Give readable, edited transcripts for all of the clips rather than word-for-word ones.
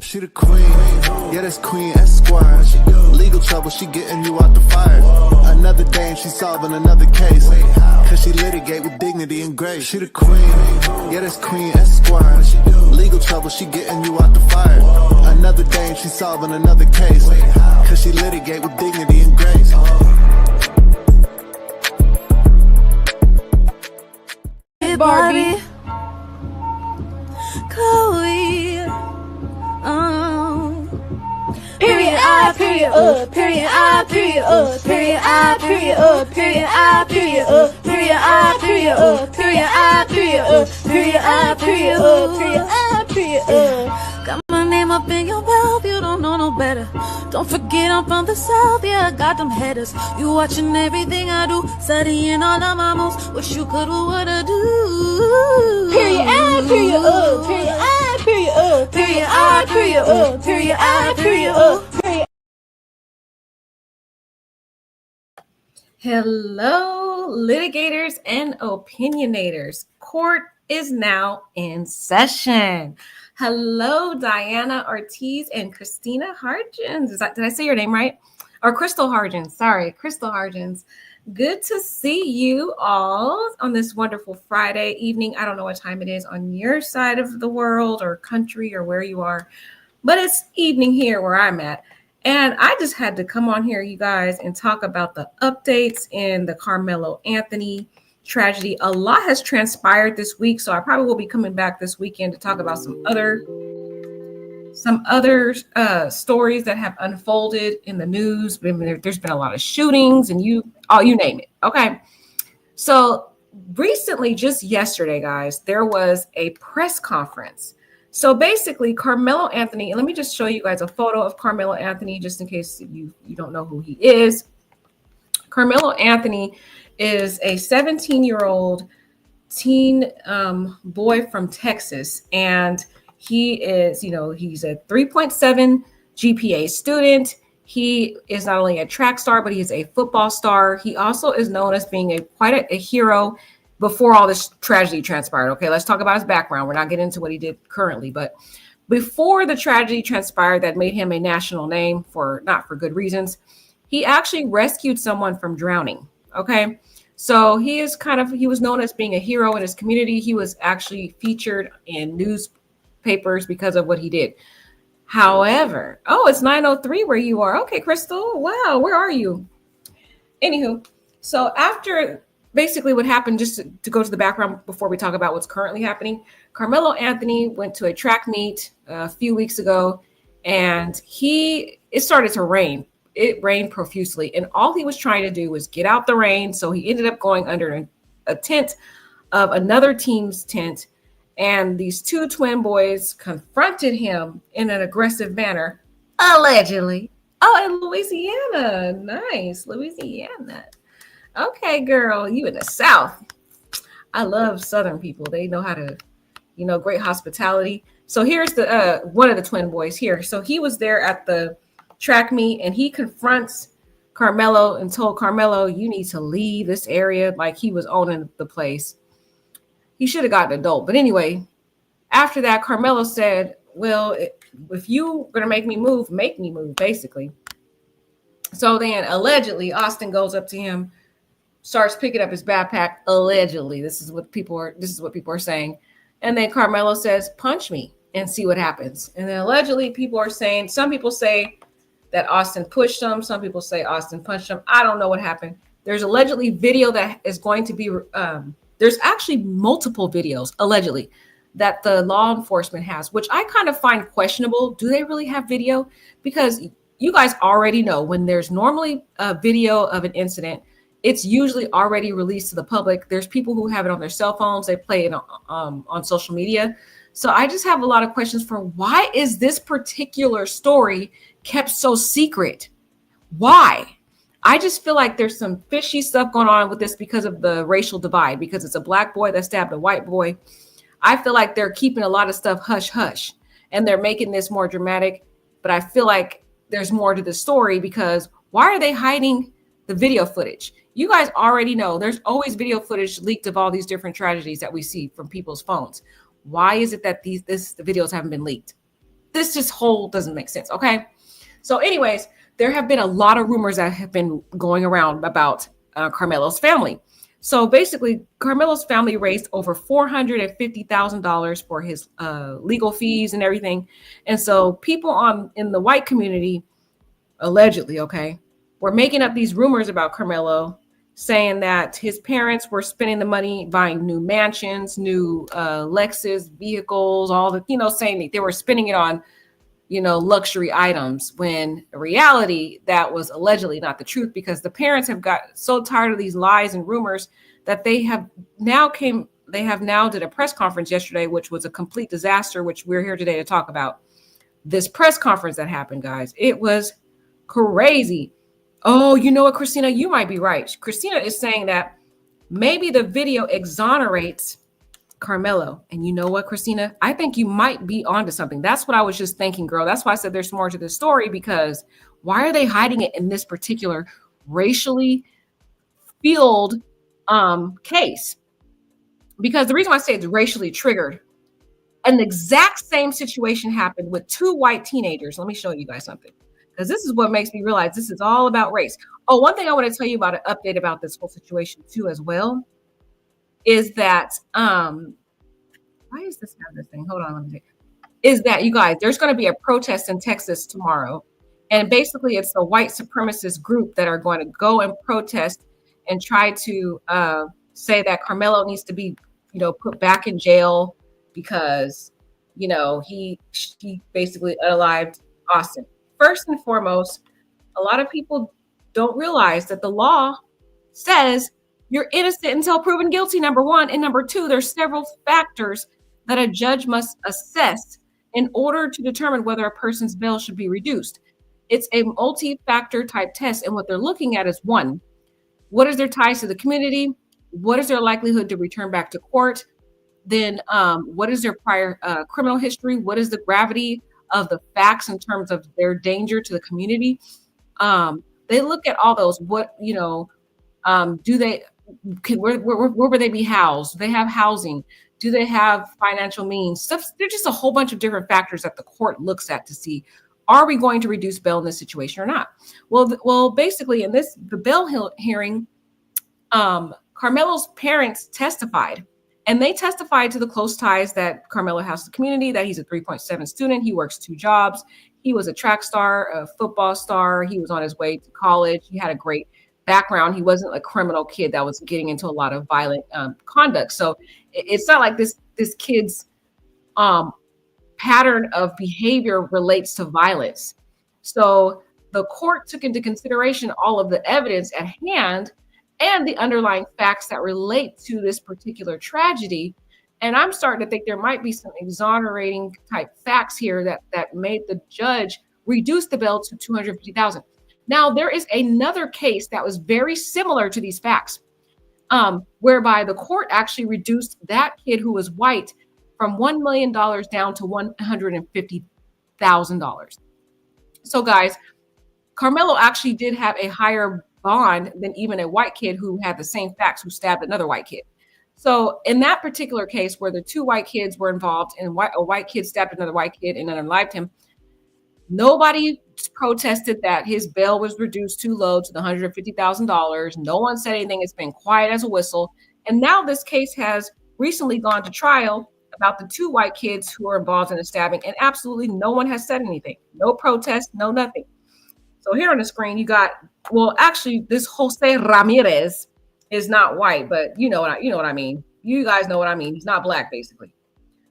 She the queen, yeah, that's Queen Esquire. Legal trouble, she getting you out the fire. Another day and she solving another case. Cause she litigate with dignity and grace. She the queen, yeah, that's Queen Esquire. Legal trouble, she getting you out the fire. Another day and she solving another case. Cause she litigate with dignity and grace. Hey Barbie, Chloe, period I, period period I, period period I, period period I, period period I, period period I, period period I, period period I, got my name up in your mouth, you don't know no better. Don't forget I'm from the south, yeah, I got them headers. You watching everything I do, studying all of my moves. Wish you could do what I do. Period I, period period I, period period I, period period I, period. Hello, litigators and opinionators. Court is now in session. Hello, Diana Ortiz and Christina Hargens. Did I say your name right? Or Crystal Hargens. Sorry, Crystal Hargens. Good to see you all on this wonderful Friday evening. I don't know what time it is on your side of the world or country or where you are, but it's evening here where I'm at. And I just had to come on here, you guys, and talk about the updates in the Karmelo Anthony tragedy. A lot has transpired this week, so I probably will be coming back this weekend to talk about some other stories that have unfolded in the news. There's been a lot of shootings and you name it. Okay. So recently, just yesterday, guys, there was a press conference. So basically, Karmelo Anthony, and let me just show you guys a photo of Karmelo Anthony, just in case you don't know who he is. Karmelo Anthony is a 17-year-old teen boy from Texas, and he is, he's a 3.7 GPA student. He is not only a track star, but he is a football star. He also is known as being quite a hero before all this tragedy transpired. Okay, let's talk about his background. We're not getting into what he did currently, but before the tragedy transpired that made him a national name not for good reasons, he actually rescued someone from drowning. Okay, so he was known as being a hero in his community. He was actually featured in newspapers because of what he did. However, it's 9:03 where you are. Okay, Crystal. Wow, where are you? Anywho, so after basically what happened, just to go to the background before we talk about what's currently happening, Karmelo Anthony went to a track meet a few weeks ago, and it started to rain. It rained profusely, and all he was trying to do was get out the rain. So he ended up going under a tent of another team's tent, and these two twin boys confronted him in an aggressive manner, allegedly. Oh, in Louisiana. Nice, Louisiana. Okay, girl, you in the South. I love Southern people. They know how to, great hospitality. So here's the one of the twin boys here. So he was there at the track meet, and he confronts Karmelo and told Karmelo, you need to leave this area, like he was owning the place. He should have gotten an adult. But anyway, after that, Karmelo said, well, if you're going to make me move, basically. So then allegedly, Austin goes up to him, starts picking up his backpack, allegedly. This is what people are saying. And then Karmelo says, punch me and see what happens. And then allegedly people are saying, some people say that Austin pushed him. Some people say Austin punched him. I don't know what happened. There's allegedly video that is going to be, there's actually multiple videos, allegedly, that the law enforcement has, which I kind of find questionable. Do they really have video? Because you guys already know when there's normally a video of an incident, it's usually already released to the public. There's people who have it on their cell phones. They play it on social media. So I just have a lot of questions for why is this particular story kept so secret? Why? I just feel like there's some fishy stuff going on with this because of the racial divide, because it's a black boy that stabbed a white boy. I feel like they're keeping a lot of stuff hush hush, and they're making this more dramatic. But I feel like there's more to the story, because why are they hiding the video footage? You guys already know there's always video footage leaked of all these different tragedies that we see from people's phones. Why is it that the videos haven't been leaked? just whole doesn't make sense. Okay. So anyways, there have been a lot of rumors that have been going around about Karmelo's family. So basically, Karmelo's family raised over $450,000 for his legal fees and everything. And so people in the white community, allegedly, okay, were making up these rumors about Karmelo, saying that his parents were spending the money buying new mansions, new Lexus vehicles, all the, saying that they were spending it on, luxury items, when in reality, that was allegedly not the truth, because the parents have got so tired of these lies and rumors that they have now did a press conference yesterday, which was a complete disaster, which we're here today to talk about. This press conference that happened, guys, it was crazy. Oh, you know what, Christina, you might be right. Christina is saying that maybe the video exonerates Karmelo. And you know what, Christina? I think you might be onto something. That's what I was just thinking, girl. That's why I said there's more to this story, because why are they hiding it in this particular racially fueled case? Because the reason why I say it's racially triggered, an exact same situation happened with two white teenagers. Let me show you guys something, because this is what makes me realize this is all about race. Oh, one thing I want to tell you about, an update about this whole situation too as well, is that why is this have this thing? Hold on, let me see. Is that, you guys, there's going to be a protest in Texas tomorrow, and basically it's the white supremacist group that are going to go and protest and try to say that Karmelo needs to be, put back in jail because, he basically unalived Austin. First and foremost, a lot of people don't realize that the law says you're innocent until proven guilty, number one. And number two, there's several factors that a judge must assess in order to determine whether a person's bail should be reduced. It's a multi-factor type test. And what they're looking at is, one, what is their ties to the community? What is their likelihood to return back to court? Then what is their prior criminal history? What is the gravity of the facts in terms of their danger to the community? They look at all those. What, do they, where would they be housed? Do they have housing? Do they have financial means? There's just a whole bunch of different factors that the court looks at to see, are we going to reduce bail in this situation or not? Well, basically in the bail hearing, Karmelo's parents testified, and they testified to the close ties that Karmelo has to the community, that he's a 3.7 student. He works 2 jobs. He was a track star, a football star. He was on his way to college. He had a great background. He wasn't a criminal kid that was getting into a lot of violent conduct. So it's not like this kid's pattern of behavior relates to violence. So the court took into consideration all of the evidence at hand and the underlying facts that relate to this particular tragedy. And I'm starting to think there might be some exonerating type facts here that made the judge reduce the bail to $250,000. Now, there is another case that was very similar to these facts, whereby the court actually reduced that kid who was white from $1 million down to $150,000. So guys, Karmelo actually did have a higher bond than even a white kid who had the same facts, who stabbed another white kid. So in that particular case where the 2 white kids were involved and a white kid stabbed another white kid and unalived him, nobody protested that his bail was reduced too low to the $150,000. No one said anything. It's been quiet as a whistle. And now this case has recently gone to trial about the 2 white kids who are involved in the stabbing, and absolutely no one has said anything. No protest, no nothing. So here on the screen, you got, well, actually, this Jose Ramirez is not white, but you know what I mean. You guys know what I mean. He's not black, basically.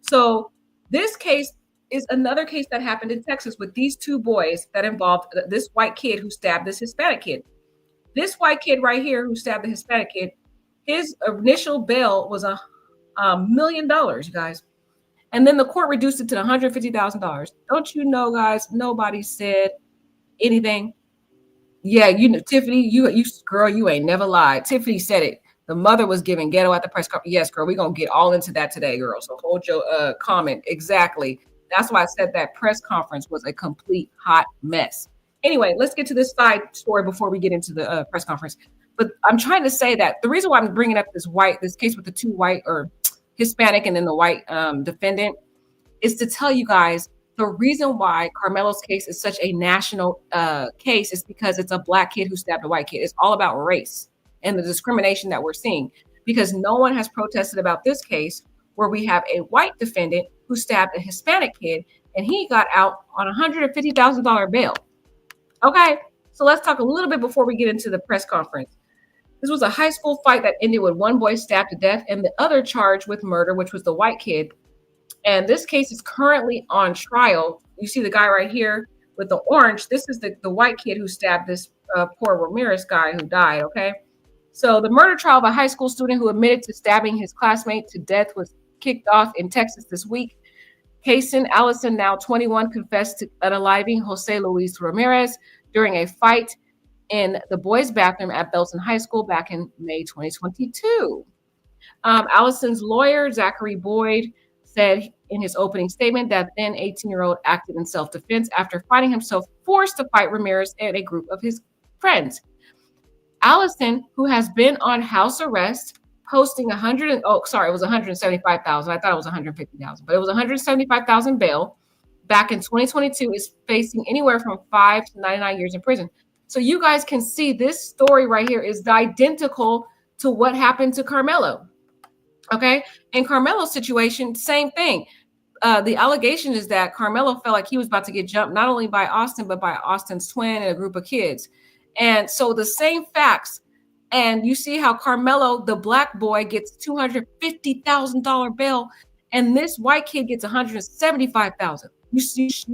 So this case is another case that happened in Texas with these 2 boys that involved this white kid who stabbed this Hispanic kid. This white kid right here who stabbed the Hispanic kid, his initial bail was $1 million, you guys. And then the court reduced it to $150,000. Don't you know, guys, nobody said anything. Yeah, Tiffany, you girl, you ain't never lied. Tiffany said it. The mother was giving ghetto at the press conference. Yes, girl, we're going to get all into that today, girl. So hold your comment. Exactly. That's why I said that press conference was a complete hot mess. Anyway, let's get to this side story before we get into the press conference. But I'm trying to say that the reason why I'm bringing up this case with the 2 white or Hispanic and then the white defendant is to tell you guys, the reason why Karmelo's case is such a national case is because it's a black kid who stabbed a white kid. It's all about race and the discrimination that we're seeing, because no one has protested about this case where we have a white defendant who stabbed a Hispanic kid and he got out on $150,000 bail. Okay, so let's talk a little bit before we get into the press conference. This was a high school fight that ended with one boy stabbed to death and the other charged with murder, which was the white kid. And this case is currently on trial. You see the guy right here with the orange. This is the white kid who stabbed this poor Ramirez guy who died, okay? So the murder trial of a high school student who admitted to stabbing his classmate to death was kicked off in Texas this week. Kaysen Allison, now 21, confessed to unaliving Jose Luis Ramirez during a fight in the boys' bathroom at Belton High School back in May 2022. Allison's lawyer, Zachary Boyd, said in his opening statement that then 18-year-old acted in self-defense after finding himself forced to fight Ramirez and a group of his friends. Allison, who has been on house arrest, posting it was 175,000. I thought it was 150,000, but it was 175,000 bail back in 2022, is facing anywhere from 5 to 99 years in prison. So you guys can see this story right here is identical to what happened to Karmelo. Okay. In Karmelo's situation, same thing. The allegation is that Karmelo felt like he was about to get jumped, not only by Austin, but by Austin's twin and a group of kids. And so the same facts. And you see how Karmelo, the black boy, gets $250,000 bail, and this white kid gets $175,000. You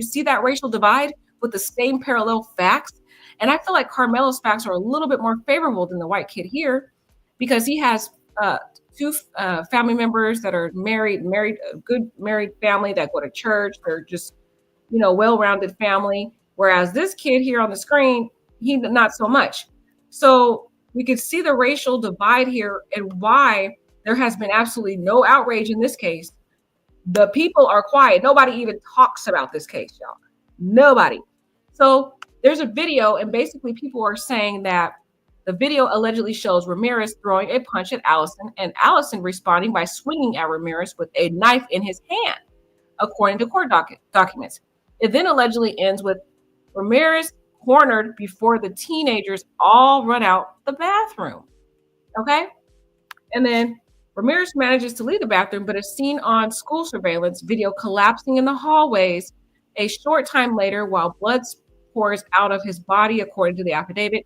see that racial divide with the same parallel facts. And I feel like Karmelo's facts are a little bit more favorable than the white kid here, because he has two family members that are married, a good married family that go to church. They're just, well-rounded family. Whereas this kid here on the screen, he not so much. So we could see the racial divide here and why there has been absolutely no outrage in this case. The people are quiet. Nobody even talks about this case, y'all. Nobody. So there's a video, and basically people are saying that the video allegedly shows Ramirez throwing a punch at Allison and Allison responding by swinging at Ramirez with a knife in his hand, according to court documents. It then allegedly ends with Ramirez cornered before the teenagers all run out the bathroom. Okay? And then Ramirez manages to leave the bathroom, but is seen on school surveillance video collapsing in the hallways a short time later while blood pours out of his body, according to the affidavit.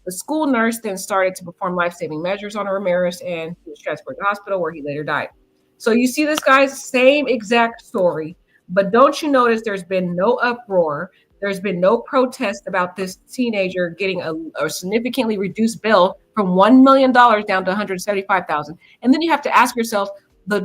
The school nurse then started to perform life-saving measures on Ramirez, and he was transported to the hospital where he later died. So you see this guy's same exact story, but don't you notice there's been no uproar? There's been no protest about this teenager getting a significantly reduced bail from $1 million down to $175,000. And then you have to ask yourself the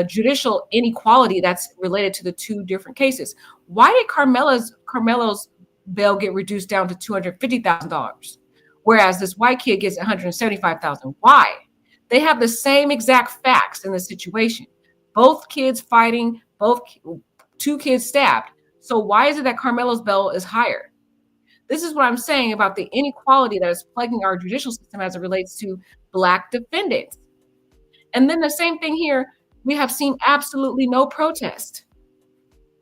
judicial inequality that's related to the two different cases. Why did Karmelo's bail get reduced down to $250,000, whereas this white kid gets $175,000? Why? They have the same exact facts in the situation. Both kids fighting, two kids stabbed. So why is it that Karmelo's bail is higher? This is what I'm saying about the inequality that is plaguing our judicial system as it relates to Black defendants. And then the same thing here, we have seen absolutely no protest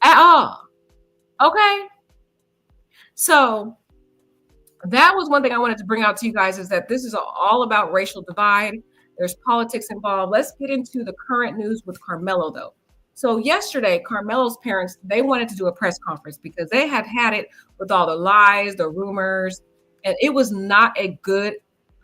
at all. Okay? So that was one thing I wanted to bring out to you guys, is that this is all about racial divide. There's politics involved. Let's get into the current news with Karmelo, though. So yesterday, Karmelo's parents, they wanted to do a press conference because they had it with all the lies, the rumors, and it was not a good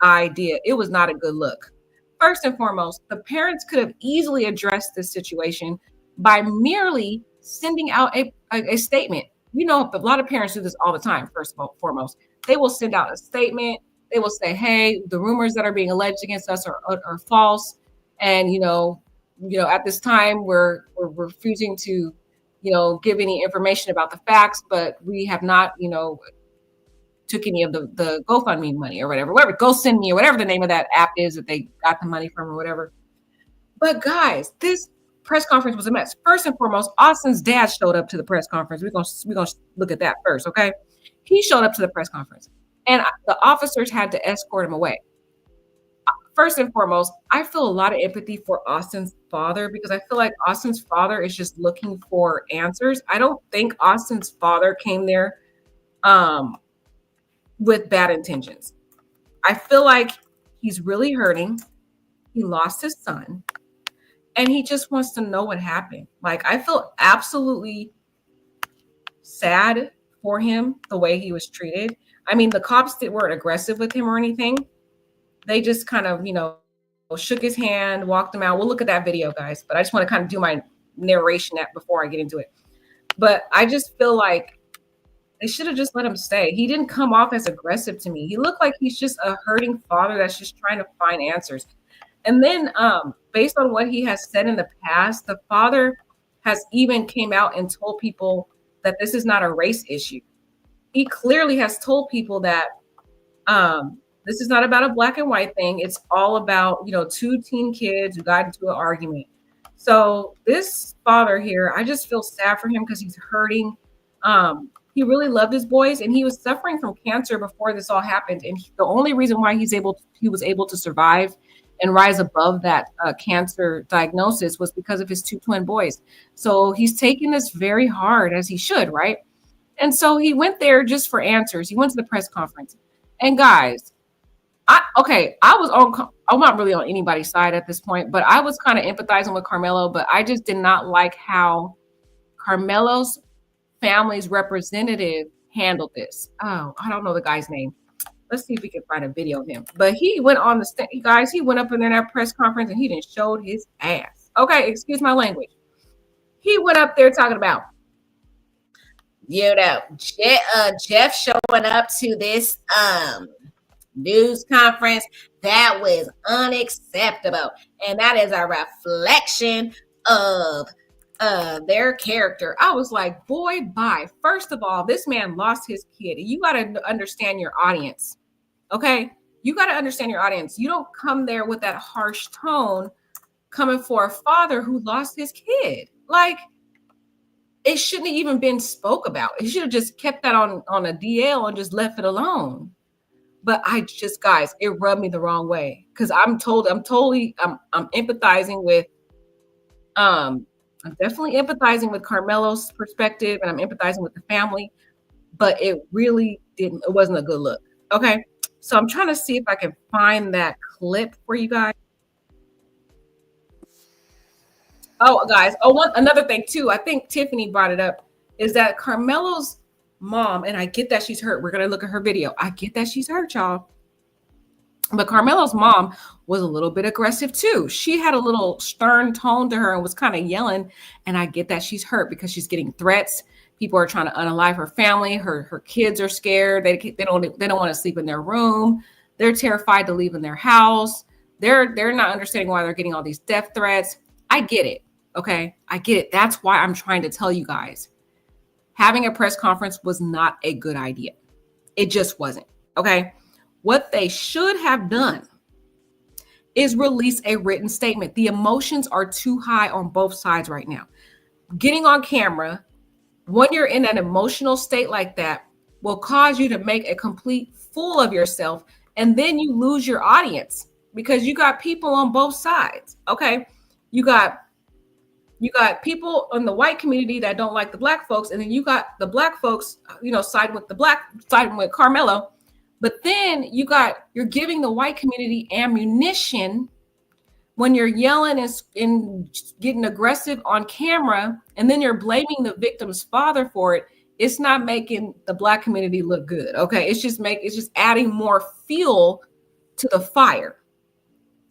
idea. It was not a good look. First and foremost, the parents could have easily addressed this situation by merely sending out a statement. A lot of parents do this all the time. First and foremost, they will send out a statement. They will say, hey, the rumors that are being alleged against us are false. And, at this time, we're refusing to, give any information about the facts, but we have not, took any of the GoFundMe money or whatever, GoSendMe or whatever the name of that app is that they got the money from or whatever. But guys, this press conference was a mess. First and foremost, Austin's dad showed up to the press conference. We're gonna look at that first, okay? He showed up to the press conference, and the officers had to escort him away. first and foremost, I feel a lot of empathy for Austin's father because I feel like Austin's father is just looking for answers. I don't think Austin's father came there um, with bad intentions. I feel like he's really hurting. He lost his son and he just wants to know what happened. Like, I feel absolutely sad for him, the way he was treated. I mean, the cops weren't aggressive with him or anything. They just kind of, shook his hand, walked him out. We'll look at that video, guys. But I just want to kind of do my narration before I get into it. But I just feel like they should have just let him stay. He didn't come off as aggressive to me. He looked like he's just a hurting father that's just trying to find answers. And then based on what he has said in the past, the father has even came out and told people that this is not a race issue. He clearly has told people that this is not about a black and white thing. It's all about, two teen kids who got into an argument. So this father here, I just feel sad for him because he's hurting. He really loved his boys and he was suffering from cancer before this all happened. And the only reason why he was able to survive and rise above that cancer diagnosis was because of his two twin boys. So he's taking this very hard, as he should, right? And so he went there just for answers. He went to the press conference. And guys, I'm not really on anybody's side at this point, but I was kind of empathizing with Karmelo, but I just did not like how Karmelo's family's representative handled this. Oh, I don't know the guy's name. Let's see if we can find a video of him. But he went on the stand, guys. He went up in there in that press conference and he didn't showed his ass. Okay, excuse my language. He went up there talking about, Jeff showing up to this news conference. That was unacceptable, and that is a reflection of their character. I was like, boy, bye. First of all, this man lost his kid. You got to understand your audience. Okay, you got to understand your audience. You don't come there with that harsh tone coming for a father who lost his kid. Like, it shouldn't have even been spoke about. He should have just kept that on a DL and just left it alone. But guys, it rubbed me the wrong way because I'm empathizing with, I'm definitely empathizing with Karmelo's perspective and I'm empathizing with the family, but it wasn't a good look. Okay. So I'm trying to see if I can find that clip for you guys. Oh, guys. Another thing too, I think Tiffany brought it up, is that Karmelo's mom, and I get that she's hurt. We're going to look at her video. I get that she's hurt, y'all. But Karmelo's mom was a little bit aggressive too. She had a little stern tone to her and was kind of yelling. And I get that she's hurt because she's getting threats. People are trying to unalive her family. Her kids are scared. They don't want to sleep in their room. They're terrified to leave in their house. They're not understanding why they're getting all these death threats. I get it. Okay, I get it. That's why I'm trying to tell you guys. Having a press conference was not a good idea. It just wasn't. Okay. What they should have done is release a written statement. The emotions are too high on both sides right now. Getting on camera when you're in an emotional state like that will cause you to make a complete fool of yourself. And then you lose your audience because you got people on both sides. Okay. You got people in the white community that don't like the black folks. And then you got the black folks, siding with Karmelo. But then you're giving the white community ammunition when you're yelling and getting aggressive on camera. And then you're blaming the victim's father for it. It's not making the black community look good. Okay. It's just adding more fuel to the fire.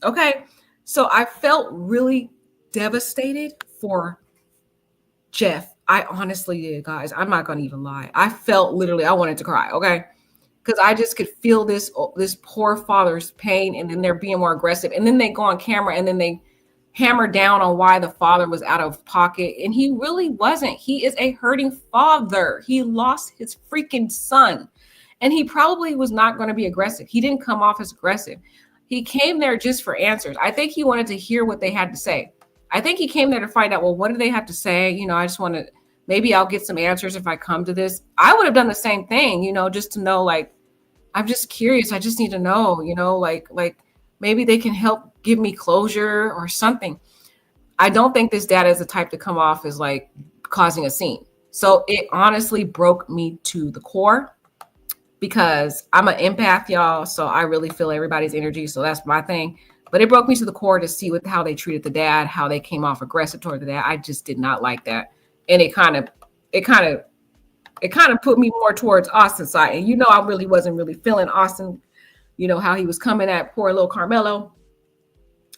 Okay. So I felt really devastated for Jeff. I honestly did, guys. I'm not going to even lie. I felt literally, I wanted to cry. Okay. Because I just could feel this poor father's pain. And then they're being more aggressive. And then they go on camera and then they hammer down on why the father was out of pocket. And he really wasn't. He is a hurting father. He lost his freaking son. And he probably was not going to be aggressive. He didn't come off as aggressive. He came there just for answers. I think he wanted to hear what they had to say. I think he came there to find out, well, what do they have to say? I just want to, maybe I'll get some answers if I come to this. I would have done the same thing, just to know, like, I'm just curious. I just need to know, like, maybe they can help give me closure or something. I don't think this dad is the type to come off as like causing a scene. So it honestly broke me to the core because I'm an empath, y'all. So I really feel everybody's energy. So that's my thing. But it broke me to the core to see how they treated the dad, how they came off aggressive toward the dad. I just did not like that. And it kind of put me more towards Austin's side. And I really wasn't really feeling Austin, how he was coming at poor little Karmelo.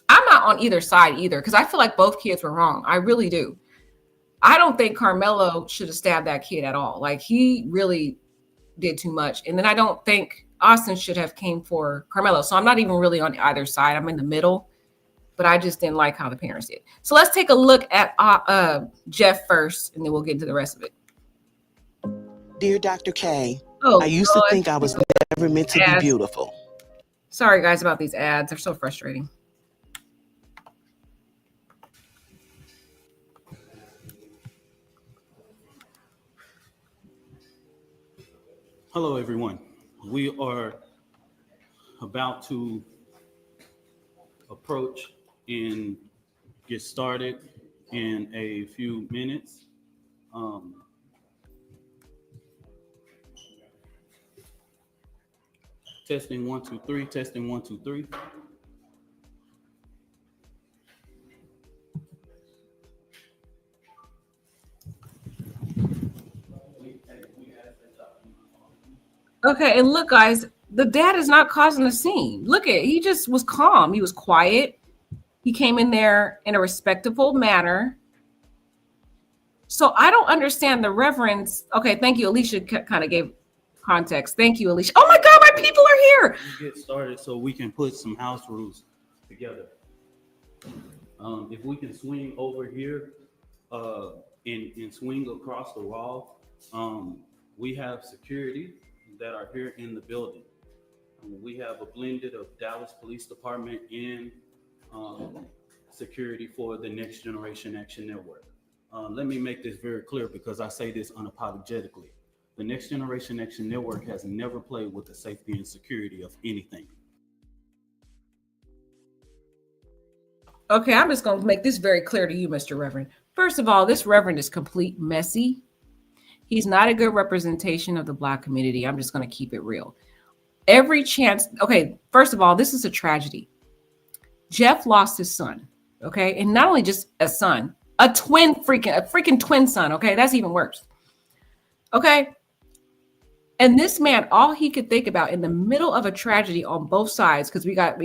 I'm not on either side either, because I feel like both kids were wrong. I really do. I don't think Karmelo should have stabbed that kid at all. Like, he really did too much. And then I don't think Austin should have came for Karmelo. So I'm not even really on either side. I'm in the middle, but I just didn't like how the parents did. So let's take a look at Jeff first, and then we'll get into the rest of it. Dear Dr. K, Oh, I used to think I was never meant to be beautiful. Sorry, guys, about these ads. They're so frustrating. Hello, everyone. We are about to approach and get started in a few minutes. Testing 1, 2, 3. Testing 1, 2, 3. Okay, and look, guys, the dad is not causing a scene. Look he just was calm. He was quiet. He came in there in a respectable manner. So I don't understand the reverence. Okay, thank you. Alicia kind of gave context. Thank you, Alicia. Oh my God, my people are here. We get started so we can put some house rules together. If we can swing over here and swing across the wall, we have security that are here in the building. We have a blended of Dallas Police Department and security for the Next Generation Action Network. Let me make this very clear because I say this unapologetically. The Next Generation Action Network has never played with the safety and security of anything. Okay, I'm just going to make this very clear to you, Mr. Reverend. First of all, this Reverend is complete messy. He's not a good representation of the Black community. I'm just going to keep it real. Every chance. Okay, first of all, this is a tragedy. Jeff lost his son. Okay, and not only just a son, a freaking twin son. Okay, that's even worse. Okay, and this man, all he could think about in the middle of a tragedy on both sides, because we got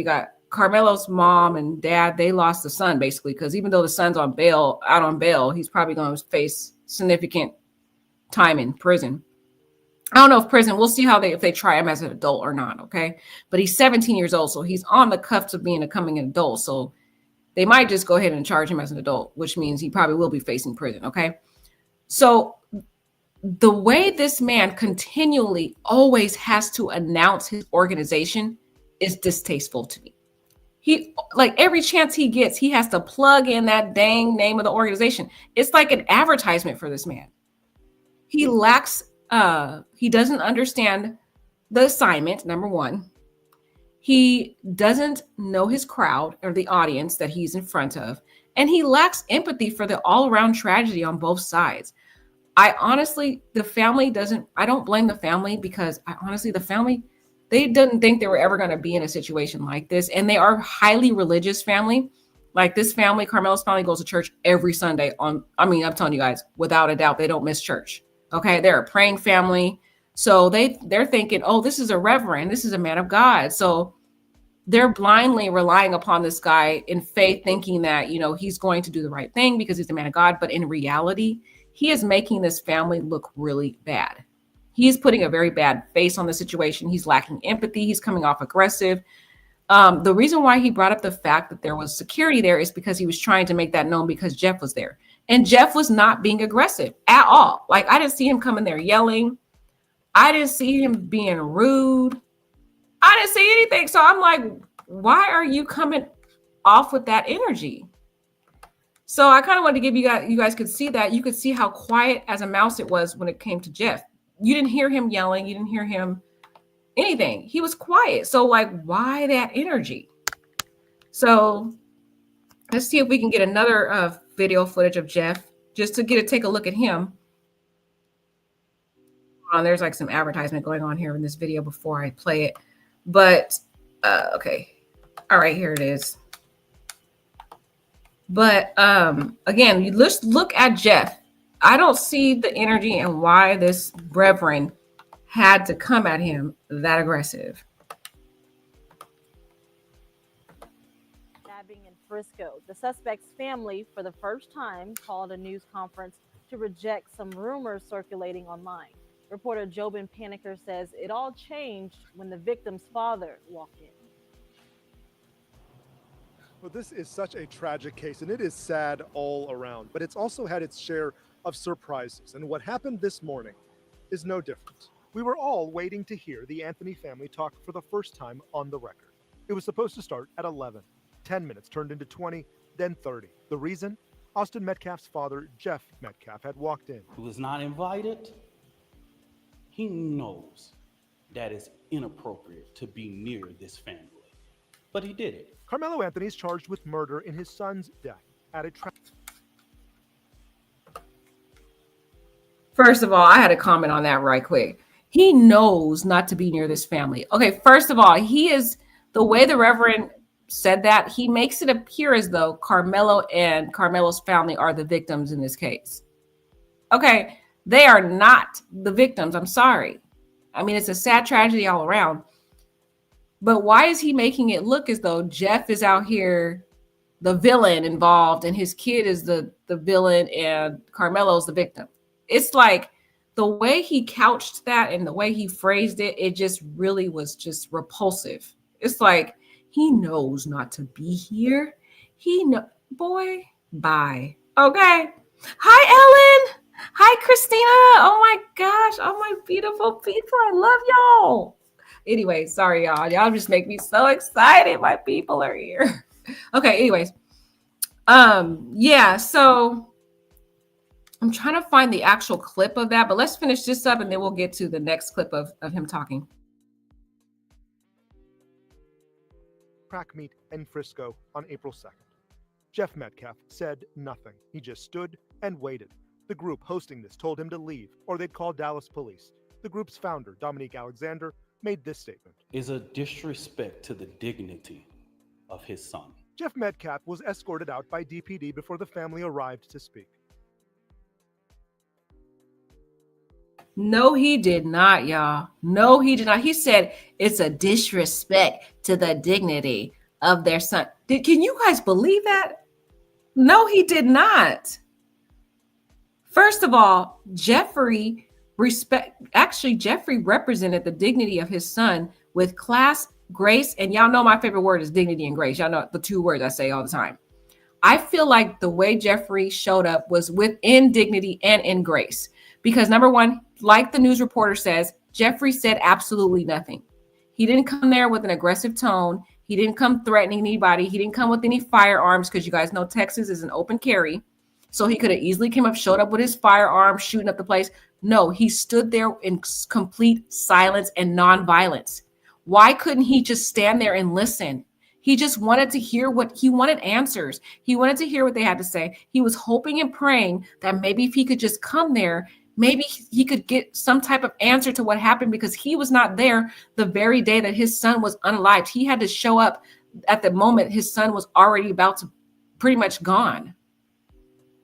Karmelo's mom and dad. They lost the son basically, because even though the son's out on bail, he's probably going to face significant time in prison. I don't know if prison, we'll see if they try him as an adult or not. Okay. But he's 17 years old. So he's on the cusp of becoming an adult. So they might just go ahead and charge him as an adult, which means he probably will be facing prison. Okay. So the way this man continually always has to announce his organization is distasteful to me. He, like, every chance he gets, he has to plug in that dang name of the organization. It's like an advertisement for this man. He lacks, he doesn't understand the assignment, number one. He doesn't know his crowd or the audience that he's in front of. And he lacks empathy for the all-around tragedy on both sides. I don't blame the family, because the family, they didn't think they were ever going to be in a situation like this. And they are highly religious family. Like, this family, Karmelo's family, goes to church every Sunday I'm telling you guys, without a doubt, they don't miss church. Okay, they're a praying family. So they're thinking, oh, this is a reverend. This is a man of God. So they're blindly relying upon this guy in faith, thinking that, he's going to do the right thing because he's a man of God. But in reality, he is making this family look really bad. He's putting a very bad face on the situation. He's lacking empathy. He's coming off aggressive. The reason why he brought up the fact that there was security there is because he was trying to make that known because Jeff was there. And Jeff was not being aggressive at all. Like, I didn't see him coming there yelling. I didn't see him being rude. I didn't see anything. So I'm like, why are you coming off with that energy? So I kind of wanted to give you guys could see that. You could see how quiet as a mouse it was when it came to Jeff. You didn't hear him yelling. You didn't hear him anything. He was quiet. So, like, why that energy? So let's see if we can get another video footage of Jeff just to take a look at him. There's like some advertisement going on here in this video before I play it. But okay. All right, here it is. But again, you just look at Jeff. I don't see the energy and why this reverend had to come at him that aggressive. Stabbing in Frisco. The suspect's family, for the first time, called a news conference to reject some rumors circulating online. Reporter Jobin Paniker says it all changed when the victim's father walked in. Well, this is such a tragic case, and it is sad all around, but it's also had its share of surprises. And what happened this morning is no different. We were all waiting to hear the Anthony family talk for the first time on the record. It was supposed to start at 11. 10 minutes turned into 20, then 30. The reason? Austin Metcalf's father, Jeff Metcalf, had walked in. Who was not invited? He knows that it's inappropriate to be near this family, but he did it. Karmelo Anthony is charged with murder in his son's death at a First of all, I had a comment on that right quick. He knows not to be near this family. Okay, first of all, he is, the way the Reverend said that, he makes it appear as though Karmelo and Karmelo's family are the victims in this case. Okay, they are not the victims. I'm sorry. I mean, it's a sad tragedy all around. But why is he making it look as though Jeff is out here, the villain involved, and his kid is the villain and Karmelo's the victim? It's like the way he couched that and the way he phrased it, it just really was just repulsive. It's like, he knows not to be here. Boy, bye. Okay. Hi, Ellen. Hi, Christina. Oh my gosh. Oh my beautiful people. I love y'all. Anyway, sorry, y'all. Y'all just make me so excited. My people are here. Okay, anyways. Yeah, so I'm trying to find the actual clip of that, but let's finish this up and then we'll get to the next clip of him talking. Crack meet in Frisco on April 2nd. Jeff Metcalf said nothing. He just stood and waited. The group hosting this told him to leave or they'd call Dallas police. The group's founder, Dominique Alexander, made this statement. Is a disrespect to the dignity of his son. Jeff Metcalf was escorted out by DPD before the family arrived to speak. No, he did not, y'all. No, he did not. He said it's a disrespect to the dignity of their son. Can you guys believe that? No, he did not. First of all, Jeffrey represented the dignity of his son with class, grace, and y'all know my favorite word is dignity and grace. Y'all know the two words I say all the time. I feel like the way Jeffrey showed up was within dignity and in grace. Because number one, like the news reporter says, Jeffrey said absolutely nothing. He didn't come there with an aggressive tone. He didn't come threatening anybody. He didn't come with any firearms because you guys know Texas is an open carry. So he could have easily showed up with his firearm, shooting up the place. No, he stood there in complete silence and nonviolence. Why couldn't he just stand there and listen? He just wanted to hear he wanted answers. He wanted to hear what they had to say. He was hoping and praying that maybe if he could just come there, maybe he could get some type of answer to what happened because he was not there the very day that his son was unalived. He had to show up at the moment his son was already about to pretty much gone.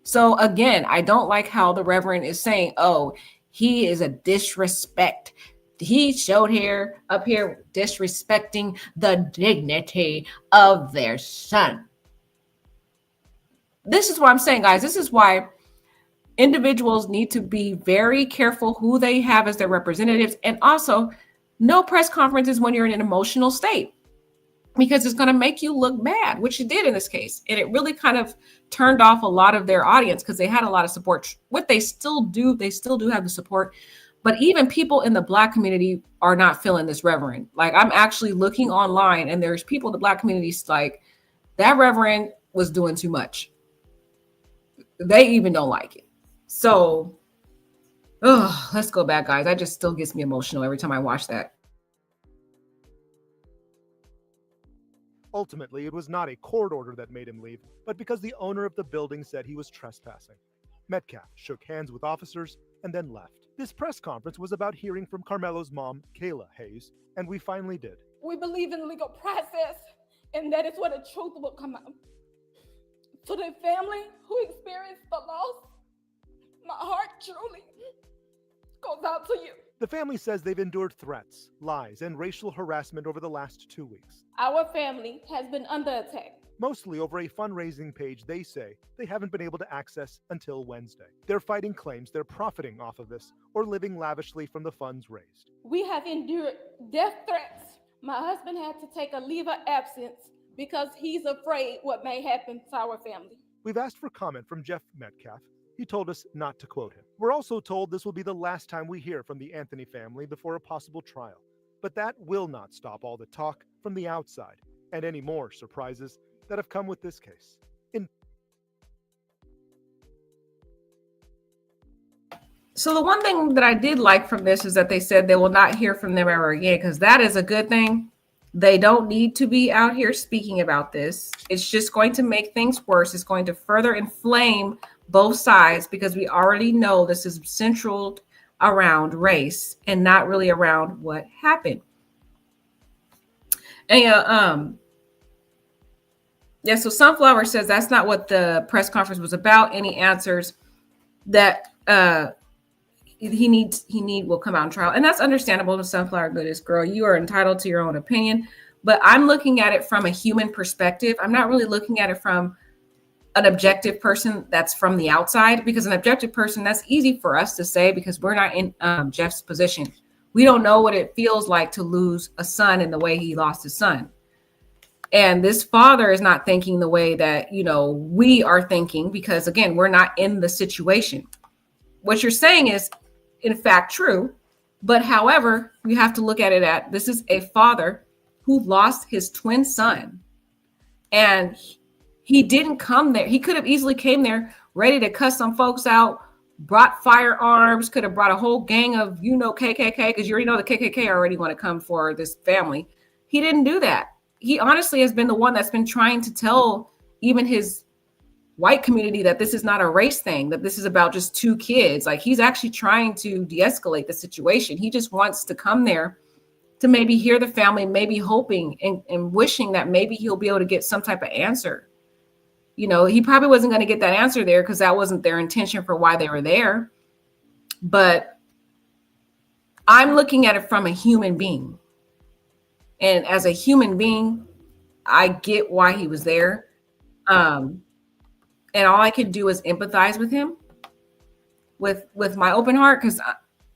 So again, I don't like how the Reverend is saying, oh, he is a disrespect. He showed up here disrespecting the dignity of their son. This is what I'm saying, guys. This is why individuals need to be very careful who they have as their representatives. And also, no press conferences when you're in an emotional state, because it's going to make you look bad, which it did in this case. And it really kind of turned off a lot of their audience because they had a lot of support. What they still do have the support. But even people in the Black community are not feeling this Reverend. Like, I'm actually looking online and there's people in the Black communities like, that Reverend was doing too much. They even don't like it. So, let's go back, guys. That just still gets me emotional every time I watch that. Ultimately, it was not a court order that made him leave, but because the owner of the building said he was trespassing. Metcalf shook hands with officers and then left. This press conference was about hearing from Karmelo's mom, Kayla Hayes, and we finally did. We believe in legal process, and that is where the truth will come out. To the family who experienced the loss, my heart truly goes out to you. The family says they've endured threats, lies, and racial harassment over the last 2 weeks. Our family has been under attack. Mostly over a fundraising page they say they haven't been able to access until Wednesday. They're fighting claims they're profiting off of this or living lavishly from the funds raised. We have endured death threats. My husband had to take a leave of absence because he's afraid what may happen to our family. We've asked for comment from Jeff Metcalf. He told us not to quote him. We're also told this will be the last time we hear from the Anthony family before a possible trial. But that will not stop all the talk from the outside and any more surprises that have come with this case. So the one thing that I did like from this is that they said they will not hear from them ever again, because that is a good thing. They don't need to be out here speaking about this. It's just going to make things worse. It's going to further inflame both sides, because we already know this is central around race and not really around what happened. And so Sunflower says that's not what the press conference was about. Any answers that he need will come out in trial. And that's understandable. Sunflower Goodness, girl, you are entitled to your own opinion. But I'm looking at it from a human perspective. I'm not really looking at it from an objective person that's from the outside, because an objective person, that's easy for us to say because we're not in Jeff's position. We don't know what it feels like to lose a son in the way he lost his son. And this father is not thinking the way that, we are thinking, because again, we're not in the situation. What you're saying is in fact true, but however, you have to look at it at, this is a father who lost his twin son, and he didn't come there. He could have easily came there ready to cuss some folks out, brought firearms, could have brought a whole gang of, KKK, because you already know the KKK already want to come for this family. He didn't do that. He honestly has been the one that's been trying to tell even his white community that this is not a race thing, that this is about just two kids. Like, he's actually trying to de-escalate the situation. He just wants to come there to maybe hear the family, maybe hoping and wishing that maybe he'll be able to get some type of answer. He probably wasn't going to get that answer there because that wasn't their intention for why they were there. But I'm looking at it from a human being. And as a human being, I get why he was there. And all I can do is empathize with him with my open heart, because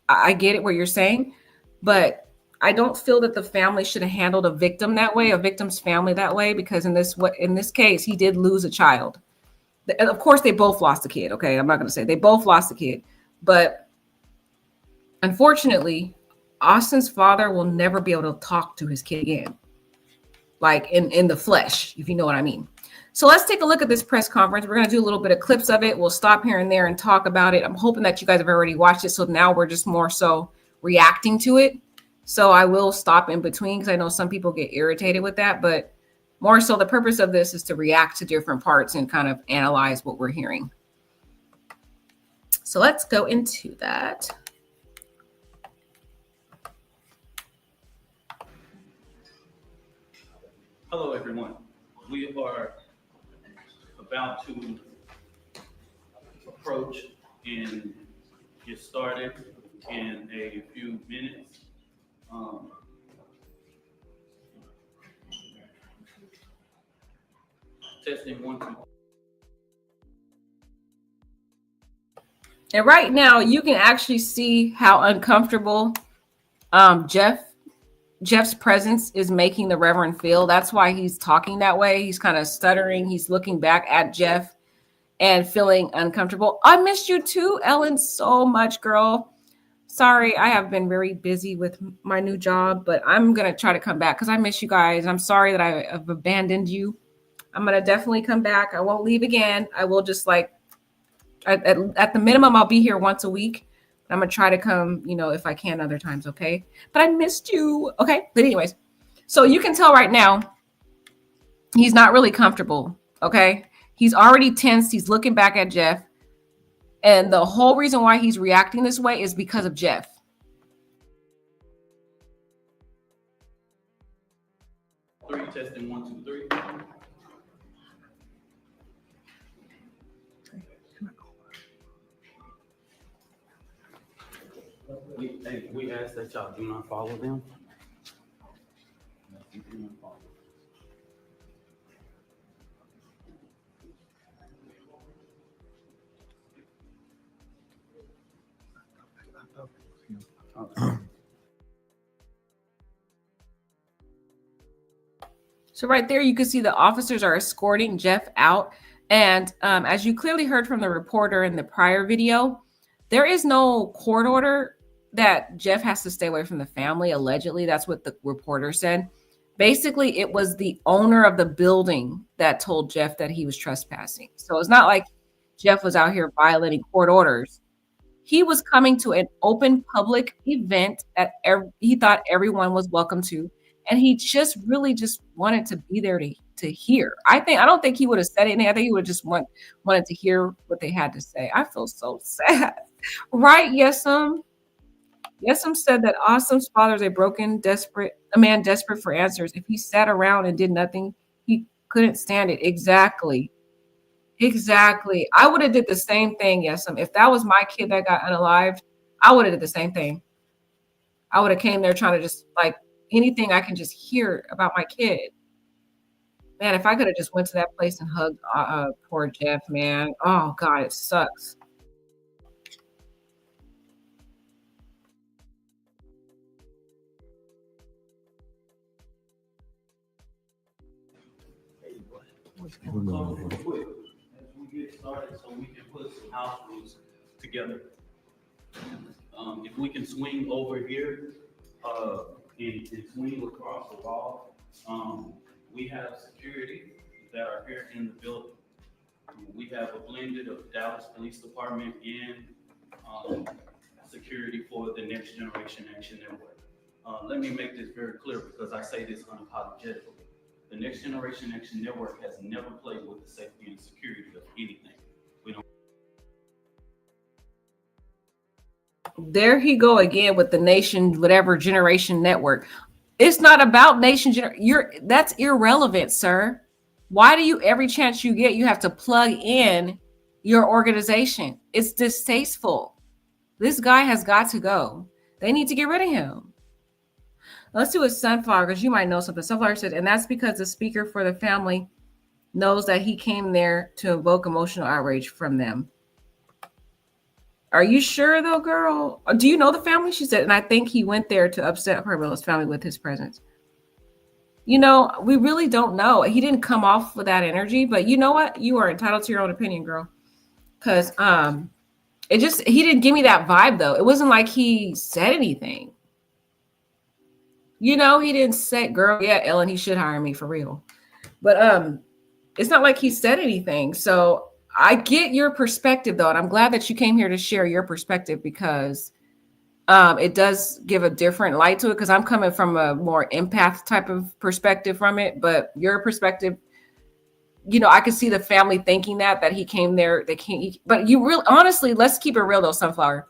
I get it what you're saying. But I don't feel that the family should have handled a victim that way, a victim's family that way, because in this case, he did lose a child. And of course, they both lost a kid. Okay, I'm not going to say they both lost a kid, but unfortunately, Austin's father will never be able to talk to his kid again, like in the flesh, if you know what I mean. So let's take a look at this press conference. We're going to do a little bit of clips of it. We'll stop here and there and talk about it. I'm hoping that you guys have already watched it, so now we're just more so reacting to it. So I will stop in between because I know some people get irritated with that, but more so the purpose of this is to react to different parts and kind of analyze what we're hearing. So let's go into that. Hello, everyone. We are about to approach and get started in a few minutes. Testing 1, 2. And right now, you can actually see how uncomfortable Jeff's presence is making the Reverend feel. That's why he's talking that way. He's kind of stuttering. He's looking back at Jeff and feeling uncomfortable. I missed you too, Ellen, so much, girl. Sorry, I have been very busy with my new job, but I'm going to try to come back because I miss you guys. I'm sorry that I have abandoned you. I'm going to definitely come back. I won't leave again. I will just at the minimum, I'll be here once a week. I'm going to try to come, if I can other times. Okay. But I missed you. Okay. But anyways, so you can tell right now, He's not really comfortable. Okay. He's already tense. He's looking back at Jeff. And the whole reason why he's reacting this way is because of Jeff. Three, testing 1, 2, 3. We ask that y'all do not follow them. Do not follow. Okay. So right there, you can see the officers are escorting Jeff out. And as you clearly heard from the reporter in the prior video, there is no court order that Jeff has to stay away from the family. Allegedly, that's what the reporter said. Basically, it was the owner of the building that told Jeff that he was trespassing. So it's not like Jeff was out here violating court orders. He was coming to an open public event that he thought everyone was welcome to. And he just really just wanted to be there to hear. I don't think he would have said anything. I think he would just wanted to hear what they had to say. I feel so sad. Right, Yesum? Yesum said that Awesome's father is a man desperate for answers. If he sat around and did nothing, he couldn't stand it. Exactly. I would have did the same thing, Yesum. If that was my kid that got unalived, I would have did the same thing. I would have came there trying to just like anything I can just hear about my kid. Man, if I could have just went to that place and hugged poor Jeff, man. Oh God, it sucks. So real quick, as we get started, so we can put some house rules together. If we can swing over here and swing across the wall, we have security that are here in the building. We have a blended of Dallas Police Department and security for the Next Generation Action Network. Let me make this very clear because I say this unapologetically. The Next Generation Action Network has never played with the safety and security of anything. We don't. There he go again with the Nation, whatever Generation Network. It's not about Nation. That's irrelevant, sir. Why do you, every chance you get, you have to plug in your organization? It's distasteful. This guy has got to go. They need to get rid of him. Let's do a Sunflower because you might know something. Sunflower said, and that's because the speaker for the family knows that he came there to evoke emotional outrage from them. Are you sure though, girl? Do you know the family? She said, and I think he went there to upset Karmelo's family with his presence. You know, we really don't know. He didn't come off with that energy, but you know what? You are entitled to your own opinion, girl. Because he didn't give me that vibe though. It wasn't like he said anything. You know, he didn't say, girl, yeah, Ellen, he should hire me for real. But it's not like he said anything. So I get your perspective, though. And I'm glad that you came here to share your perspective because it does give a different light to it because I'm coming from a more empath type of perspective from it. But your perspective, you know, I could see the family thinking that he came there. They can't. But you really, honestly, let's keep it real, though, Sunflower.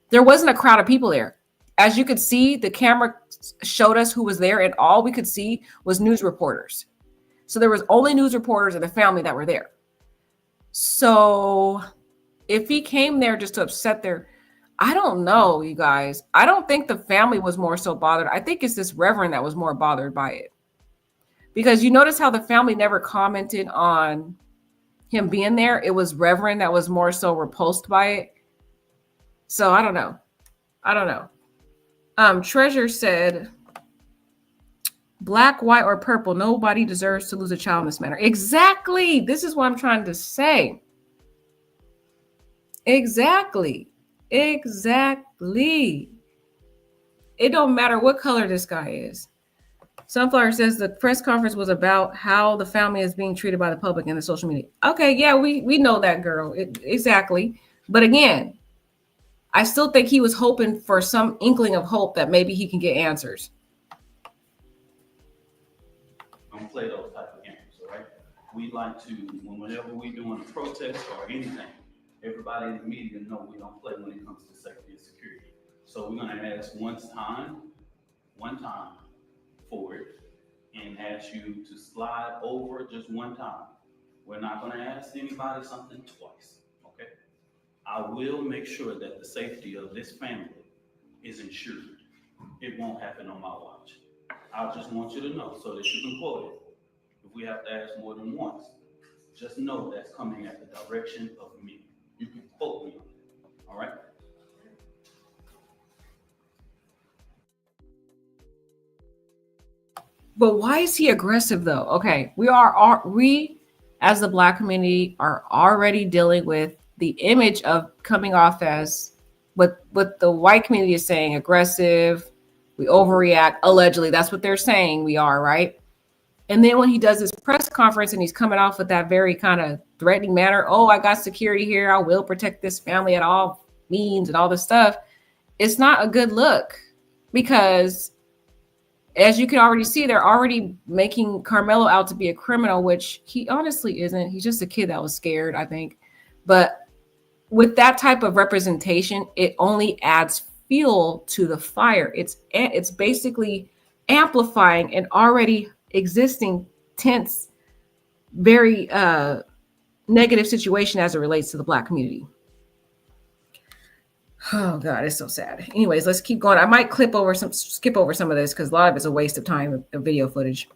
There wasn't a crowd of people there. As you could see, the camera showed us who was there, and all we could see was news reporters. So there was only news reporters and the family that were there. So if he came there just to upset I don't know, you guys. I don't think the family was more so bothered. I think it's this reverend that was more bothered by it. Because you notice how the family never commented on him being there. It was reverend that was more so repulsed by it. So I don't know. Treasure said, black, white, or purple, nobody deserves to lose a child in this manner. Exactly. This is what I'm trying to say. Exactly. It don't matter what color this guy is. Sunflower says the press conference was about how the family is being treated by the public and the social media. Okay, yeah, we know that, girl. Exactly. But again, I still think he was hoping for some inkling of hope that maybe he can get answers. Don't play those type of games. we like to, whenever we're doing a protest or anything, everybody in the media know we don't play when it comes to safety and security. So we're gonna ask one time for it, and ask you to slide over just one time. We're not gonna ask anybody something twice, okay? I will make sure that the safety of this family is ensured. It won't happen on my watch. I just want you to know so that you can quote it. If we have to ask more than once, just know that's coming at the direction of me. You can quote me on it, all right? But why is he aggressive though? Okay, we as the Black community are already dealing with the image of coming off as what the white community is saying, aggressive, we overreact, allegedly. That's what they're saying we are, right? And then when he does his press conference and he's coming off with that very kind of threatening manner, oh, I got security here, I will protect this family at all means and all this stuff, it's not a good look, because as you can already see, they're already making Karmelo out to be a criminal, which he honestly isn't. He's just a kid that was scared, I think. But with that type of representation, it only adds fuel to the fire. It's basically amplifying an already existing tense, very negative situation as it relates to the Black community. Oh God, it's so sad. Anyways, let's keep going. I might skip over some of this because a lot of it's a waste of time of video footage.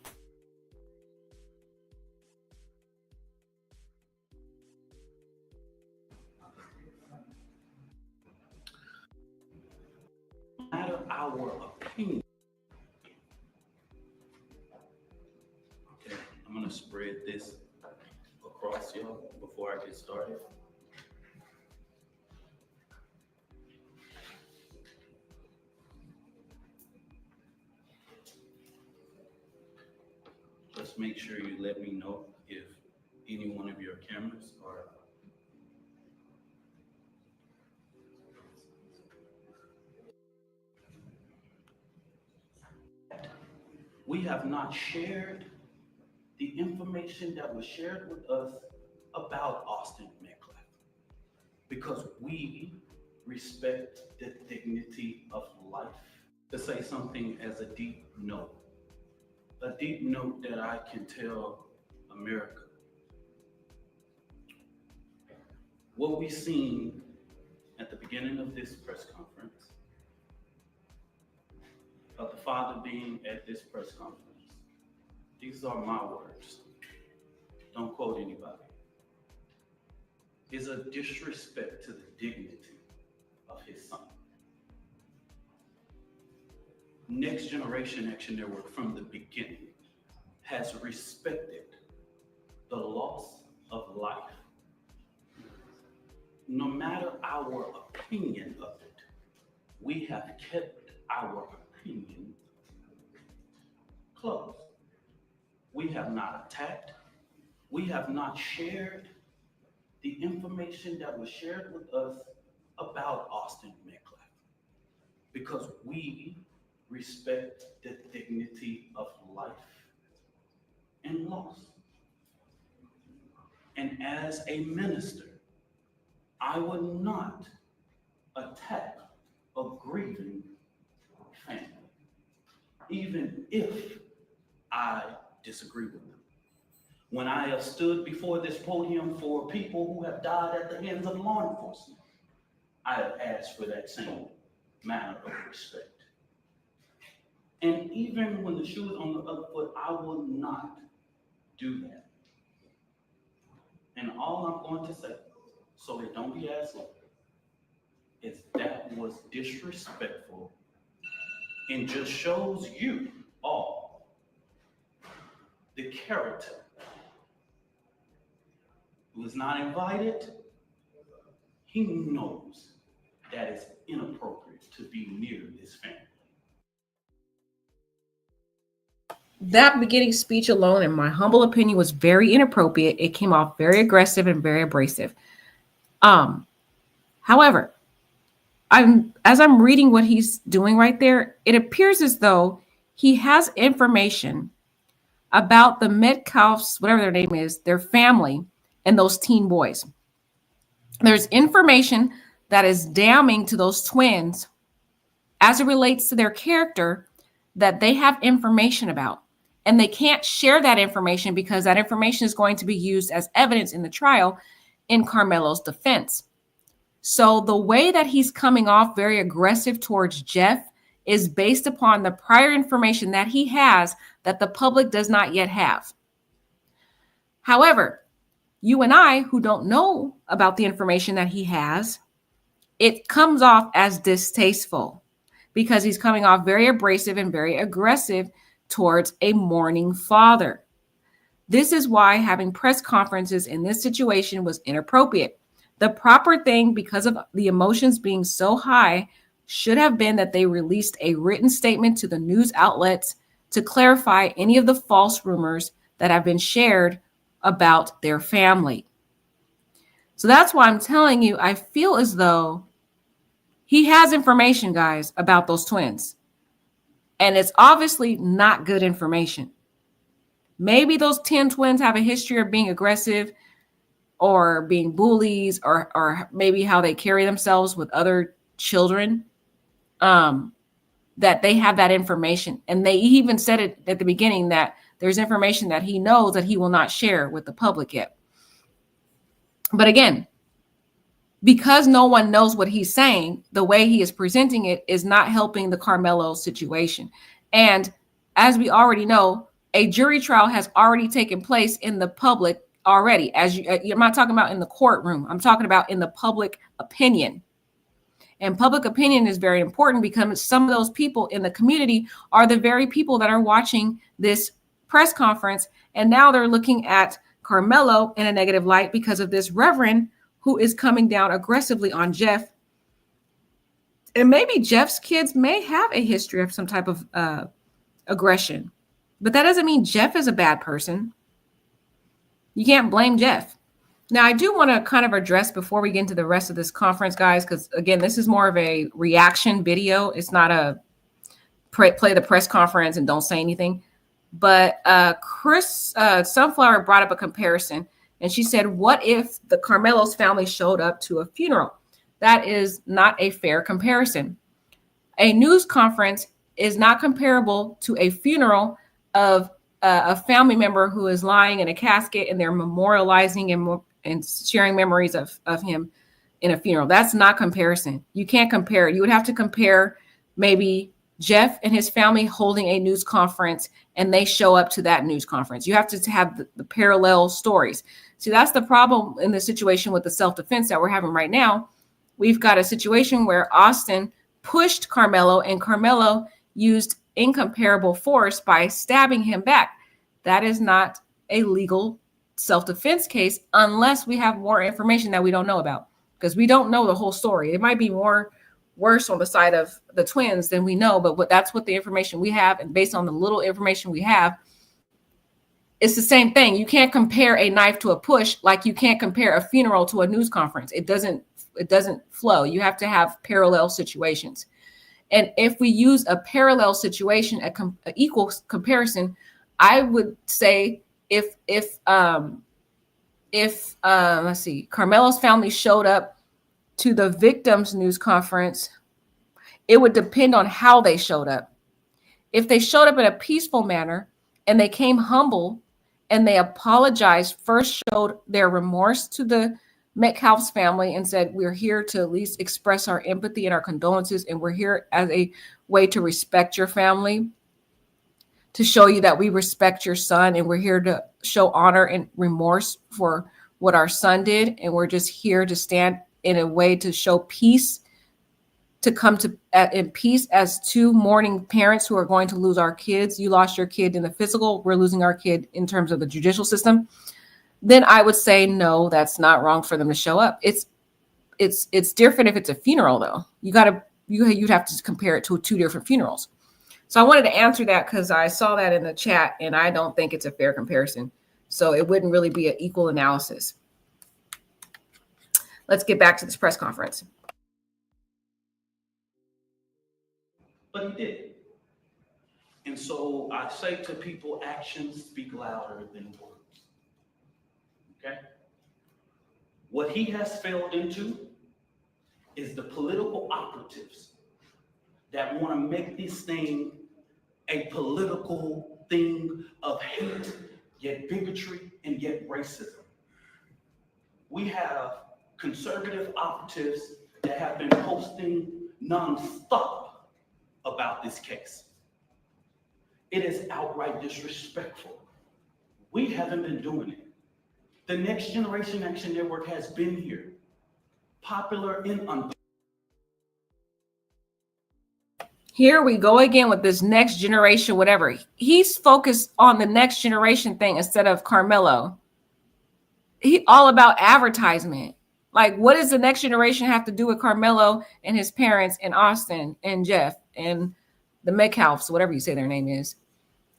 No matter our opinion. Okay, I'm gonna spread this across y'all before I get started. Just make sure you let me know if any one of your cameras are. We have not shared the information that was shared with us about Austin Metcalf because we respect the dignity of life. To say something as a deep note that I can tell America. What we seen at the beginning of this press conference, of the father being at this press conference, these are my words, don't quote anybody, is a disrespect to the dignity of his son. Next Generation Action Network from the beginning has respected the loss of life. No matter our opinion of it, we have kept our opinion close. We have not attacked. We have not shared the information that was shared with us about Austin Metcalf because we respect the dignity of life and loss. And as a minister, I would not attack a grieving family, even if I disagree with them. When I have stood before this podium for people who have died at the hands of law enforcement, I have asked for that same manner of respect. And even when the shoe is on the other foot, I will not do that. And all I'm going to say, so it don't be asked later, is that was disrespectful and just shows you all the character who is not invited. He knows that it's inappropriate to be near this family. That beginning speech alone, in my humble opinion, was very inappropriate. It came off very aggressive and very abrasive. However, as I'm reading what he's doing right there, it appears as though he has information about the Metcalfs, whatever their name is, their family, and those teen boys. There's information that is damning to those twins as it relates to their character that they have information about. And they can't share that information because that information is going to be used as evidence in the trial in Karmelo's defense. So the way that he's coming off very aggressive towards Jeff is based upon the prior information that he has that the public does not yet have. However, you and I, who don't know about the information that he has, it comes off as distasteful because he's coming off very abrasive and very aggressive towards a mourning father. This is why having press conferences in this situation was inappropriate. The proper thing, because of the emotions being so high, should have been that they released a written statement to the news outlets to clarify any of the false rumors that have been shared about their family. So that's why I'm telling you, I feel as though he has information, guys, about those twins. And it's obviously not good information. Maybe those 10 twins have a history of being aggressive or being bullies, or maybe how they carry themselves with other children, that they have that information. And they even said it at the beginning that there's information that he knows that he will not share with the public yet. But again, because no one knows what he's saying, the way he is presenting it is not helping the Karmelo situation. And as we already know, a jury trial has already taken place in the public already. I'm not talking about in the courtroom. I'm talking about in the public opinion. And public opinion is very important because some of those people in the community are the very people that are watching this press conference. And now they're looking at Karmelo in a negative light because of this reverend who is coming down aggressively on Jeff. And maybe Jeff's kids may have a history of some type of aggression, but that doesn't mean Jeff is a bad person. You can't blame Jeff. Now, I do want to kind of address before we get into the rest of this conference, guys, because again, this is more of a reaction video. It's not a play the press conference and don't say anything. But Chris Sunflower brought up a comparison, and she said, what if the Karmelo's family showed up to a funeral? That is not a fair comparison. A news conference is not comparable to a funeral of a family member who is lying in a casket and they're memorializing and sharing memories of him in a funeral. That's not comparison. You can't compare it. You would have to compare maybe Jeff and his family holding a news conference and they show up to that news conference. You have to have the parallel stories. See, that's the problem in the situation with the self-defense that we're having right now. We've got a situation where Austin pushed Karmelo and Karmelo used incomparable force by stabbing him back. That is not a legal self-defense case unless we have more information that we don't know about, because we don't know the whole story. It might be worse on the side of the twins than we know, but that's what the information we have. And based on the little information we have, it's the same thing. You can't compare a knife to a push like you can't compare a funeral to a news conference. It doesn't flow. You have to have parallel situations. And if we use a parallel situation, an equal comparison, I would say if let's see, Karmelo's family showed up to the victim's news conference, it would depend on how they showed up. If they showed up in a peaceful manner and they came humble and they apologized, first showed their remorse to the Metcalf's family and said, we're here to at least express our empathy and our condolences, and we're here as a way to respect your family, to show you that we respect your son, and we're here to show honor and remorse for what our son did, and we're just here to stand in a way to show peace, to come to in peace as two mourning parents who are going to lose our kids. You lost your kid in the physical, we're losing our kid in terms of the judicial system. Then I would say, no, that's not wrong for them to show up. It's different if it's a funeral, though. You'd have to compare it to two different funerals. So I wanted to answer that because I saw that in the chat, and I don't think it's a fair comparison. So it wouldn't really be an equal analysis. Let's get back to this press conference. But he did. And so I say to people, actions speak louder than words. Okay? What he has failed into is the political operatives that want to make this thing a political thing of hate, yet bigotry, and yet racism. We have conservative operatives that have been posting nonstop about this case. It is outright disrespectful. We haven't been doing it. The Next Generation Action Network has been here, popular and unpopular. Here we go again with this next generation, whatever. He's focused on the next generation thing instead of Karmelo. He all about advertisement. Like, what does the next generation have to do with Karmelo and his parents and Austin and Jeff and the Metcalfs, whatever you say their name is?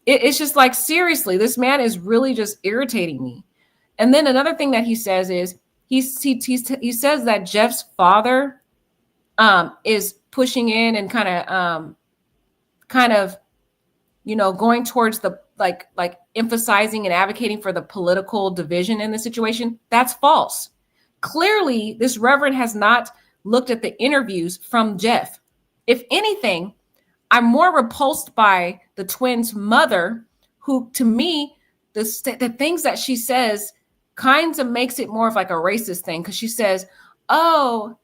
It's just like, seriously, this man is really just irritating me. And then another thing that he says is he says that Jeff's father is pushing in and kind of, you know, going towards the like emphasizing and advocating for the political division in the situation. That's false. Clearly, this reverend has not looked at the interviews from Jeff. If anything, I'm more repulsed by the twins' mother, who, to me, the things that she says kind of makes it more of like a racist thing, because she says, oh,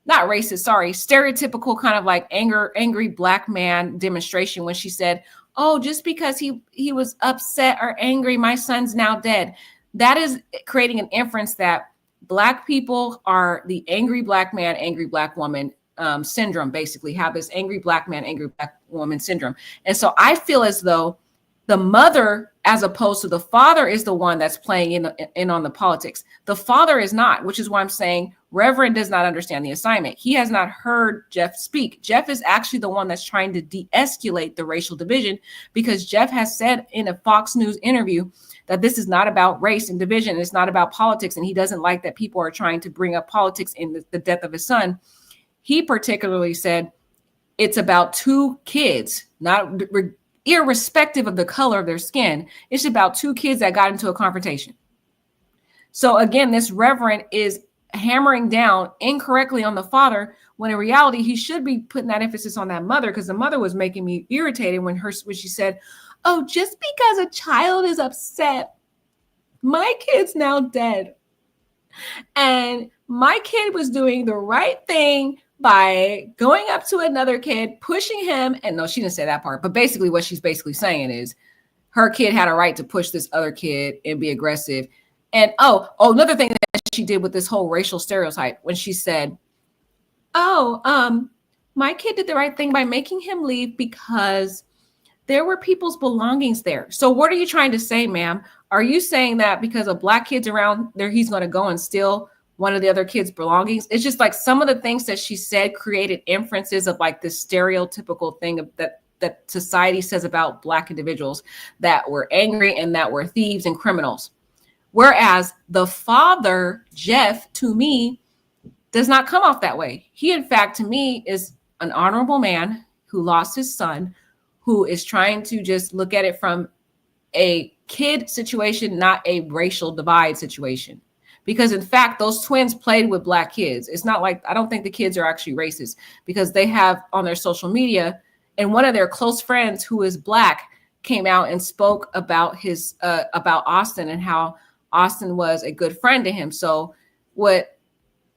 not racist, sorry, stereotypical kind of like angry black man demonstration when she said, oh, just because he was upset or angry, my son's now dead. That is creating an inference that Black people are the angry black man, angry black woman syndrome, basically have this angry black man, angry black woman syndrome. And so I feel as though the mother, as opposed to the father, is the one that's playing in on the politics. The father is not, which is why I'm saying Reverend does not understand the assignment. He has not heard Jeff speak. Jeff is actually the one that's trying to de-escalate the racial division, because Jeff has said in a Fox News interview that this is not about race and division. It's not about politics. And he doesn't like that people are trying to bring up politics in the death of his son. He particularly said it's about two kids, not irrespective of the color of their skin. It's about two kids that got into a confrontation. So again, this reverend is hammering down incorrectly on the father, when in reality, he should be putting that emphasis on that mother, because the mother was making me irritated when she said, oh, just because a child is upset, my kid's now dead. And my kid was doing the right thing by going up to another kid, pushing him. And no, she didn't say that part. But basically what she's basically saying is her kid had a right to push this other kid and be aggressive. And another thing that she did with this whole racial stereotype, when she said, my kid did the right thing by making him leave because there were people's belongings there. So what are you trying to say, ma'am? Are you saying that because of Black kids around there, he's going to go and steal one of the other kids' belongings? It's just like some of the things that she said created inferences of like this stereotypical thing of that society says about Black individuals, that were angry and that were thieves and criminals. Whereas the father, Jeff, to me, does not come off that way. He, in fact, to me, is an honorable man who lost his son, who is trying to just look at it from a kid situation, not a racial divide situation. Because in fact, those twins played with Black kids. It's not like, I don't think the kids are actually racist, because they have on their social media, and one of their close friends who is Black came out and spoke about about Austin and how Austin was a good friend to him. So what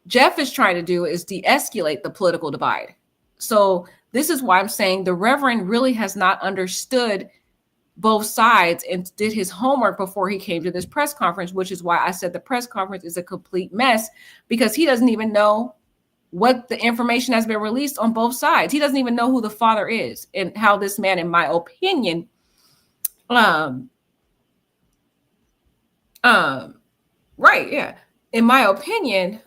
Jeff is trying to do is de-escalate the political divide. So this is why I'm saying the Reverend really has not understood both sides and did his homework before he came to this press conference, which is why I said the press conference is a complete mess, because he doesn't even know what the information has been released on both sides. He doesn't even know who the father is and how this man, in my opinion, in my opinion,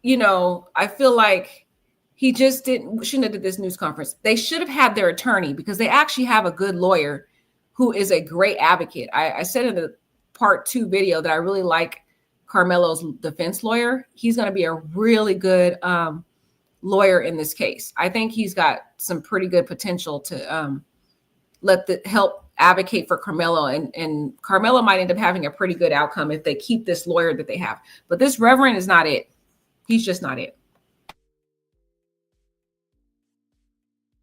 I feel like he just shouldn't have did this news conference. They should have had their attorney, because they actually have a good lawyer who is a great advocate. I said in the part 2 video that I really like Karmelo's defense lawyer. He's going to be a really good lawyer in this case. I think he's got some pretty good potential help advocate for Karmelo, and Karmelo might end up having a pretty good outcome if they keep this lawyer that they have. But this reverend is not it. He's just not it.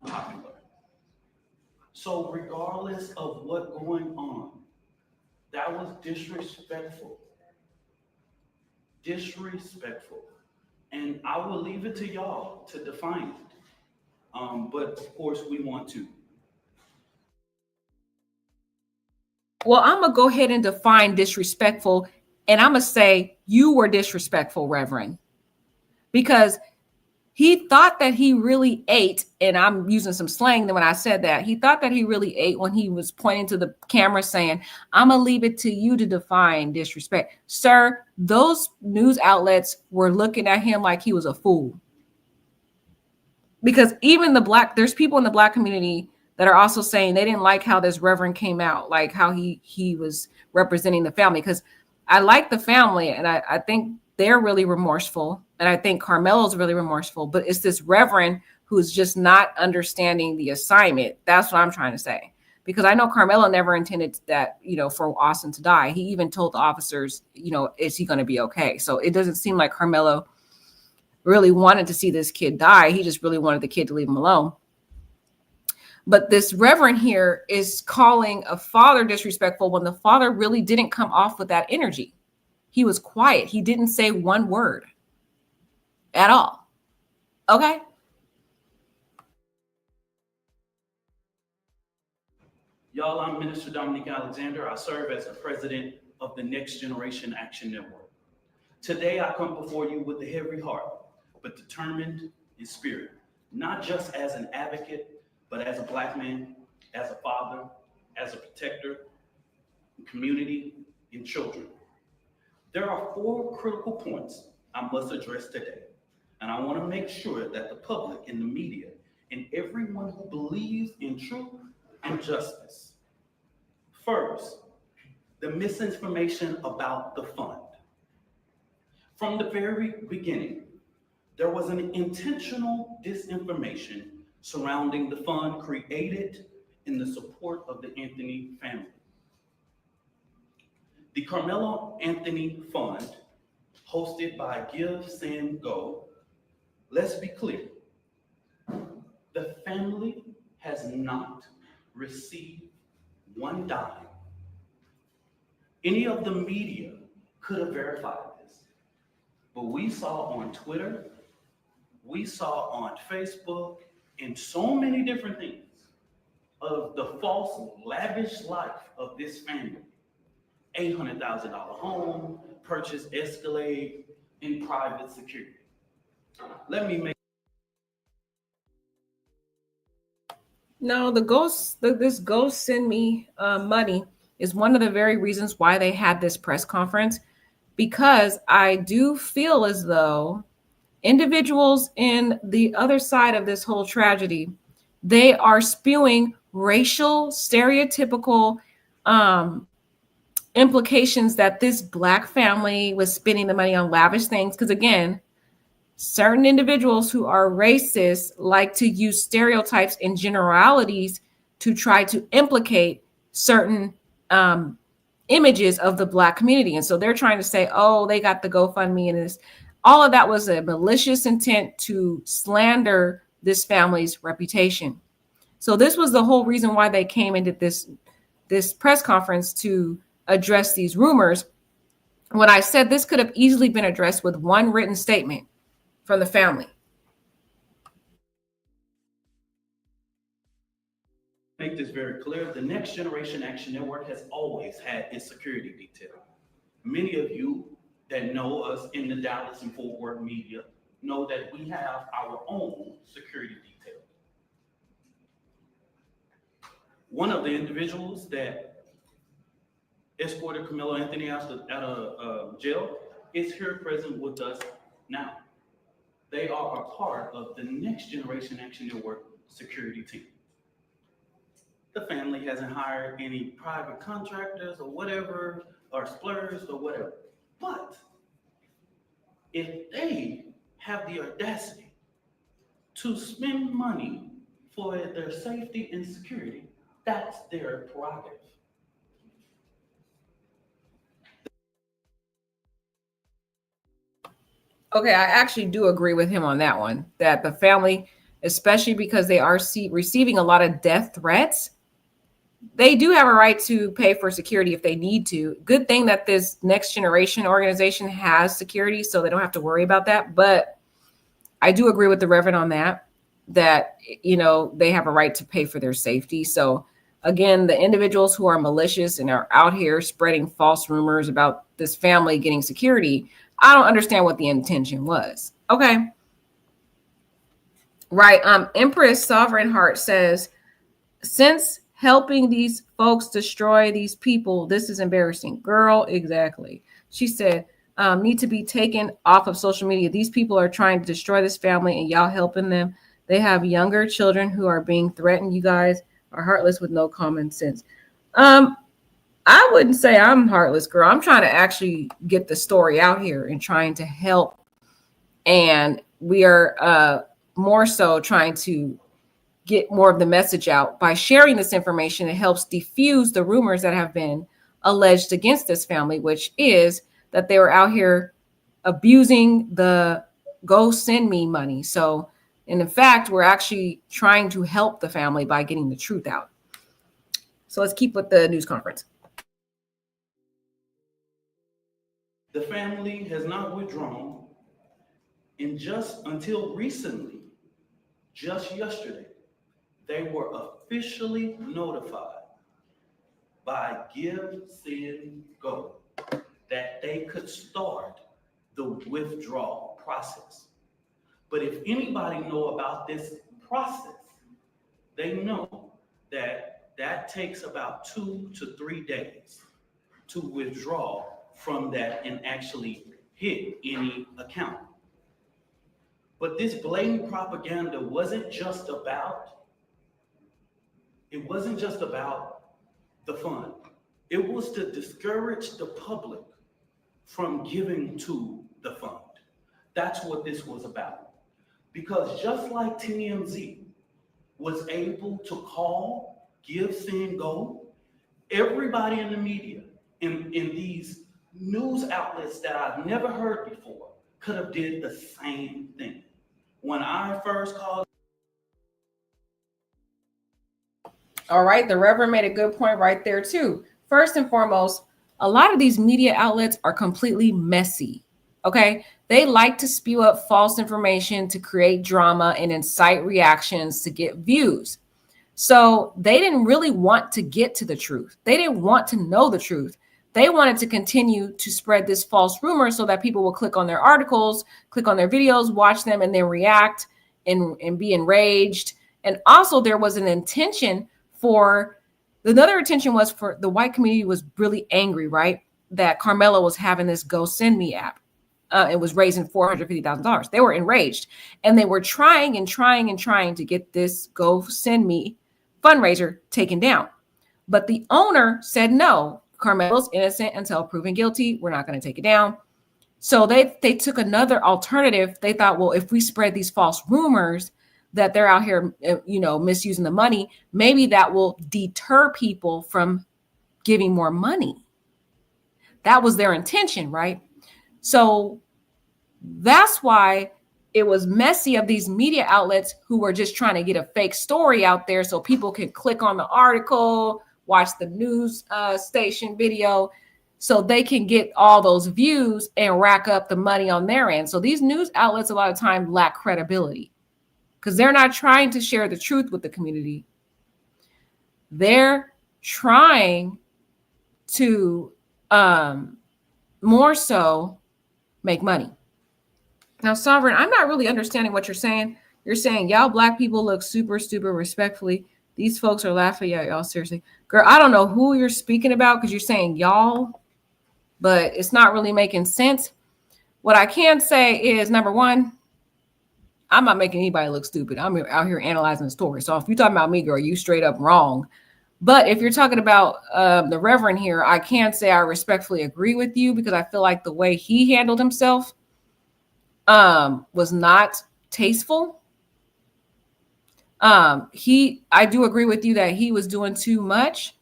Popular. So regardless of what's going on, that was disrespectful. Disrespectful. And I will leave it to y'all to define it. But of course we want to. Well, I'm going to go ahead and define disrespectful. And I'm going to say you were disrespectful, Reverend, because he thought that he really ate. And I'm using some slang when I said that. He thought that he really ate when he was pointing to the camera saying, I'm going to leave it to you to define disrespect. Sir, those news outlets were looking at him like he was a fool. Because even there's people in the Black community that are also saying they didn't like how this reverend came out, like how he was representing the family. Because I like the family, and I think they're really remorseful, and I think Karmelo's really remorseful, but it's this reverend who's just not understanding the assignment. That's what I'm trying to say. Because I know Karmelo never intended that, for Austin to die. He even told the officers, is he going to be okay? So it doesn't seem like Karmelo really wanted to see this kid die. He just really wanted the kid to leave him alone. But this reverend here is calling a father disrespectful when the father really didn't come off with that energy. He was quiet. He didn't say one word at all. Okay? Y'all, I'm Minister Dominique Alexander. I serve as the president of the Next Generation Action Network. Today, I come before you with a heavy heart, but determined in spirit, not just as an advocate, but as a Black man, as a father, as a protector, community, and children. There are 4 critical points I must address today, and I want to make sure that the public and the media and everyone who believes in truth and justice. First, the misinformation about the fund. From the very beginning, there was an intentional disinformation surrounding the fund created in the support of the Anthony family. The Karmelo Anthony Fund, hosted by Give, Send, Go, let's be clear, the family has not received one dime. Any of the media could have verified this, but we saw on Twitter, we saw on Facebook, and so many different things of the false, lavish life of this family. $800,000 home, purchase Escalade, in private security. Let me make. No, this ghost send me money is one of the very reasons why they had this press conference, because I do feel as though individuals in the other side of this whole tragedy, they are spewing racial, stereotypical implications that this Black family was spending the money on lavish things. Because again, certain individuals who are racist like to use stereotypes and generalities to try to implicate certain images of the Black community. And so they're trying to say, oh, they got the GoFundMe and this. All of that was a malicious intent to slander this family's reputation. So this was the whole reason why they came into this press conference, to address these rumors. When I said this could have easily been addressed with one written statement from the family. Make this very clear, the Next Generation Action Network has always had its security detail. Many of you that know us in the Dallas and Fort Worth media know that we have our own security detail. One of the individuals that escorted Karmelo Anthony out of jail is here present with us now. They are a part of the Next Generation Action Network security team. The family hasn't hired any private contractors or whatever, or splurged or whatever. But if they have the audacity to spend money for their safety and security, That's their prerogative. Okay, I actually do agree with him on that one, that the family, especially because they are receiving a lot of death threats, they do have a right to pay for security if they need to. Good thing that this next generation organization has security, so they don't have to worry about that. But I do agree with the Reverend on that, you know, they have a right to pay for their safety. So again, the individuals who are malicious and are out here spreading false rumors about this family getting security, I don't understand what the intention was. Okay. Right. Empress Sovereign Heart says, since helping these folks destroy these people, this is embarrassing. Girl, exactly. She said, need to be taken off of social media. These people are trying to destroy this family and y'all helping them. They have younger children who are being threatened. You guys are heartless with no common sense. I wouldn't say I'm heartless, girl. I'm trying to actually get the story out here and trying to help. And we are more so trying to get more of the message out by sharing this information. It helps diffuse the rumors that have been alleged against this family, which is that they were out here abusing the go send me money. So, and in fact, we're actually trying to help the family by getting the truth out. So let's keep with the news conference. The family has not withdrawn, and just until recently, just yesterday, they were officially notified by Give, Send, Go that they could start the withdrawal process. But if anybody know about this process, they know that that takes about 2 to 3 days to withdraw from that and actually hit any account. But this blatant propaganda wasn't just about the fund. It was to discourage the public from giving to the fund. That's what this was about. Because just like TMZ was able to call, give, send, go, everybody in the media, in these news outlets that I've never heard before, could have did the same thing. When I first called. All right, the Reverend made a good point right there too. First and foremost, a lot of these media outlets are completely messy. Okay, they like to spew up false information to create drama and incite reactions to get views. So they didn't really want to get to the truth. They didn't want to know the truth. They wanted to continue to spread this false rumor so that people will click on their articles, click on their videos, watch them, and then react and be enraged. And also there was an intention for, another intention was for the white community was really angry, right? That Karmelo was having this Go Send Me app. It was raising $450,000. They were enraged and they were trying to get this Go Send Me fundraiser taken down. But the owner said, no, Karmelo's innocent until proven guilty. We're not going to take it down. So they took another alternative. They thought, well, if we spread these false rumors that they're out here, misusing the money, maybe that will deter people from giving more money. That was their intention, right? So that's why it was messy of these media outlets who were just trying to get a fake story out there so people can click on the article, watch the news station video, so they can get all those views and rack up the money on their end. So these news outlets a lot of time lack credibility because they're not trying to share the truth with the community. They're trying to more so make money. Now, Sovereign, I'm not really understanding what you're saying. You're saying y'all black people look super stupid respectfully. These folks are laughing at y'all. Seriously, girl, I don't know who you're speaking about because you're saying y'all, but it's not really making sense. What I can say is, number one, I'm not making anybody look stupid. I'm out here analyzing the story. So if you're talking about me, girl, you straight up wrong. But if you're talking about the Reverend here, I can say I respectfully agree with you because I feel like the way he handled himself was not tasteful. I do agree with you that he was doing too much,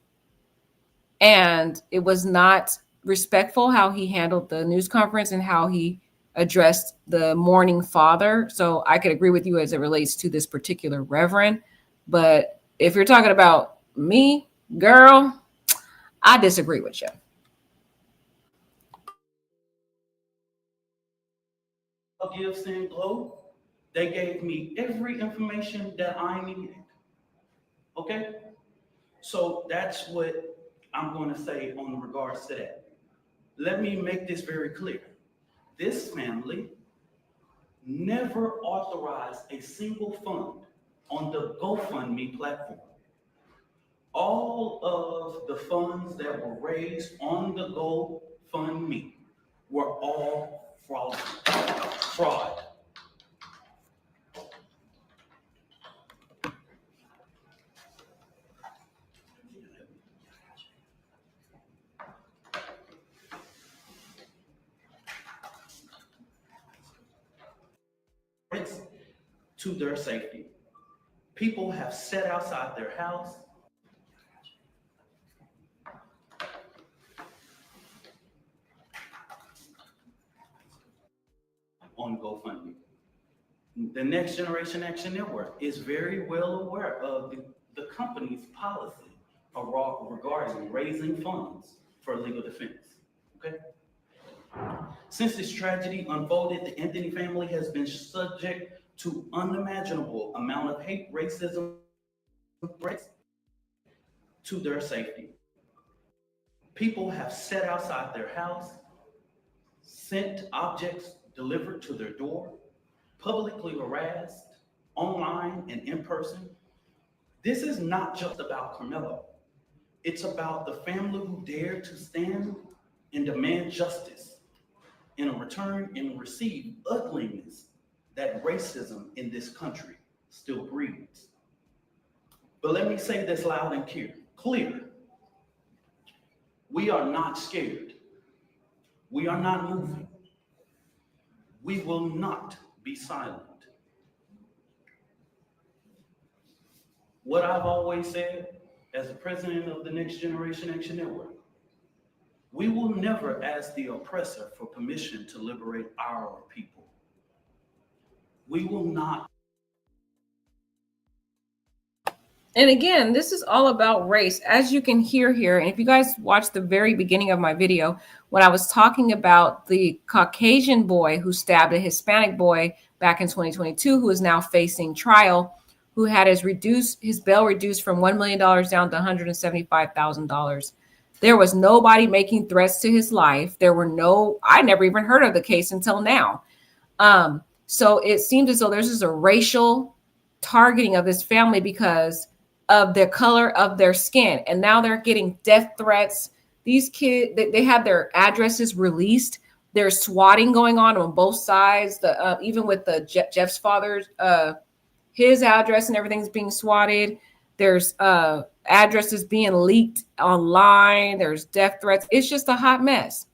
and it was not respectful how he handled the news conference and how he addressed the mourning father. So I could agree with you as it relates to this particular reverend. But if you're talking about me, girl, I disagree with you. Gifts and Glow, they gave me every information that I needed. Okay? So that's what I'm going to say on regards to that. Let me make this very clear. This family never authorized a single fund on the GoFundMe platform. All of the funds that were raised on the GoFundMe were all fraud. To their safety. People have sat outside their house on GoFundMe. The Next Generation Action Network is very well aware of the company's policy regarding raising funds for legal defense. Okay? Since this tragedy unfolded, the Anthony family has been subject to unimaginable amount of hate, racism, threats to their safety. People have sat outside their house, sent objects delivered to their door, publicly harassed, online and in person. This is not just about Karmelo. It's about the family who dared to stand and demand justice in a return and receive ugliness that racism in this country still breeds. But let me say this loud and clear. We are not scared. We are not moving. We will not be silent. What I've always said as the president of the Next Generation Action Network, we will never ask the oppressor for permission to liberate our people. We will not. And again, this is all about race, as you can hear here. And if you guys watched the very beginning of my video, when I was talking about the Caucasian boy who stabbed a Hispanic boy back in 2022, who is now facing trial, who had his bail reduced from $1 million down to $175,000. There was nobody making threats to his life. I never even heard of the case until now. So it seems as though there's just a racial targeting of this family because of the color of their skin. And now they're getting death threats. These kids, they have their addresses released. There's swatting going on both sides. Even with Jeff's father's, his address and everything's being swatted. There's addresses being leaked online. There's death threats. It's just a hot mess.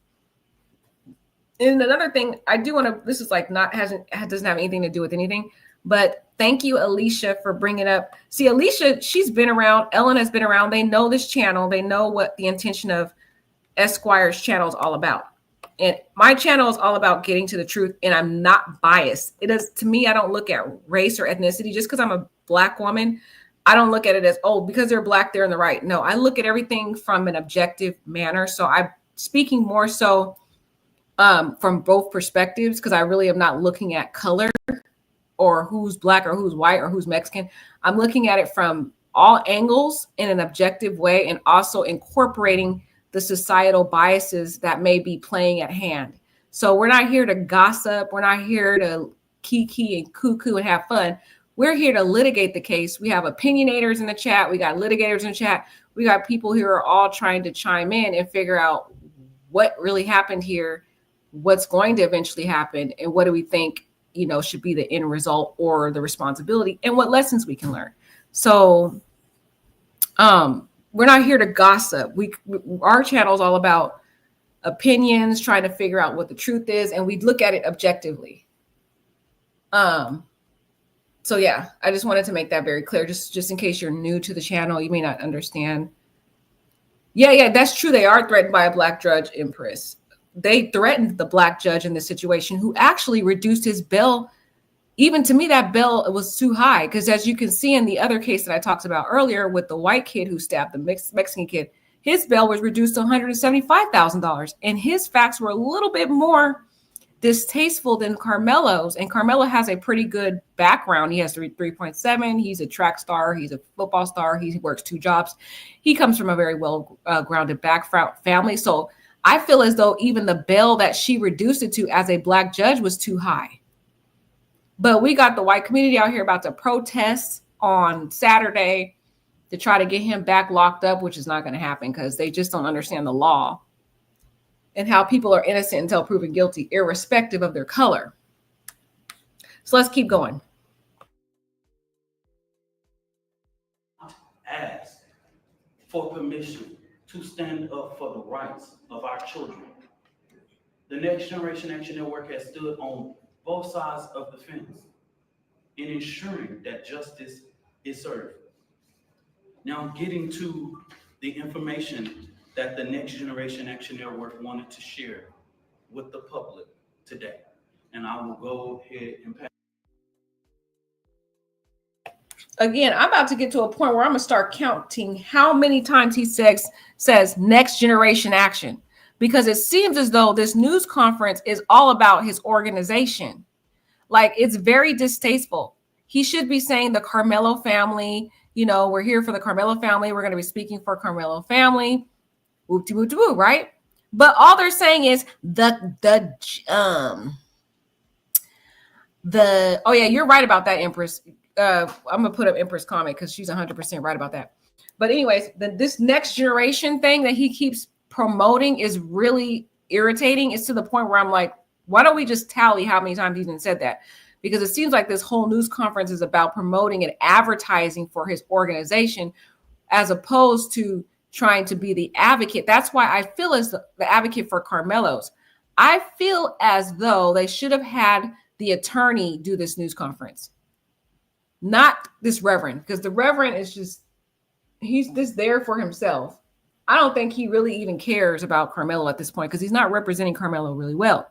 And another thing I do want to, this is like doesn't have anything to do with anything, but thank you, Alicia, for bringing up. See, Alicia, she's been around. Ellen has been around. They know this channel. They know what the intention of Esquire's channel is all about. And my channel is all about getting to the truth, and I'm not biased. It is, to me, I don't look at race or ethnicity. Just because I'm a Black woman, I don't look at it as, because they're Black, they're in the right. No, I look at everything from an objective manner. So I'm speaking more so from both perspectives, because I really am not looking at color or who's Black or who's white or who's Mexican. I'm looking at it from all angles in an objective way, and also incorporating the societal biases that may be playing at hand. So we're not here to gossip. We're not here to kiki and cuckoo and have fun. We're here to litigate the case. We have opinionators in the chat. We got litigators in the chat. We got people who are all trying to chime in and figure out what really happened here, what's going to eventually happen, and what do we think, should be the end result or the responsibility, and what lessons we can learn. So, we're not here to gossip. Our channel is all about opinions, trying to figure out what the truth is, and we look at it objectively. So yeah, I just wanted to make that very clear, just in case you're new to the channel, you may not understand. Yeah, that's true. They are threatened by a black judge, Empress. They threatened the black judge in this situation, who actually reduced his bail. Even to me, that bail was too high, because as you can see in the other case that I talked about earlier with the white kid who stabbed the Mexican kid, his bail was reduced to $175,000, and his facts were a little bit more distasteful than Karmelo's. And Karmelo has a pretty good background. He has 3.7. He's a track star. He's a football star. He works 2 jobs. He comes from a very well grounded background family. So I feel as though even the bail that she reduced it to as a black judge was too high. But we got the white community out here about to protest on Saturday to try to get him back locked up, which is not going to happen because they just don't understand the law and how people are innocent until proven guilty, irrespective of their color. So let's keep going. Ask for permission to stand up for the rights of our children. The Next Generation Action Network has stood on both sides of the fence in ensuring that justice is served. Now, getting to the information that the Next Generation Action Network wanted to share with the public today. And I will go ahead and pass. Again, I'm about to get to a point where I'm going to start counting how many times he says Next Generation Action, because it seems as though this news conference is all about his organization. Like, it's very distasteful. He should be saying the Karmelo family, we're here for the Karmelo family. We're going to be speaking for Karmelo family. Whoop-de-whoop-de-whoop, right? But all they're saying is oh yeah, you're right about that, Empress. I'm gonna put up Empress comment because she's 100% right about that. But anyways, this next generation thing that he keeps promoting is really irritating. It's to the point where I'm like, why don't we just tally how many times he's even said that? Because it seems like this whole news conference is about promoting and advertising for his organization, as opposed to trying to be the advocate. That's why I feel as the advocate for Karmelo's. I feel as though they should have had the attorney do this news conference, not this reverend, because the reverend is he's just there for himself. I don't think he really even cares about Karmelo at this point, because he's not representing Karmelo really well.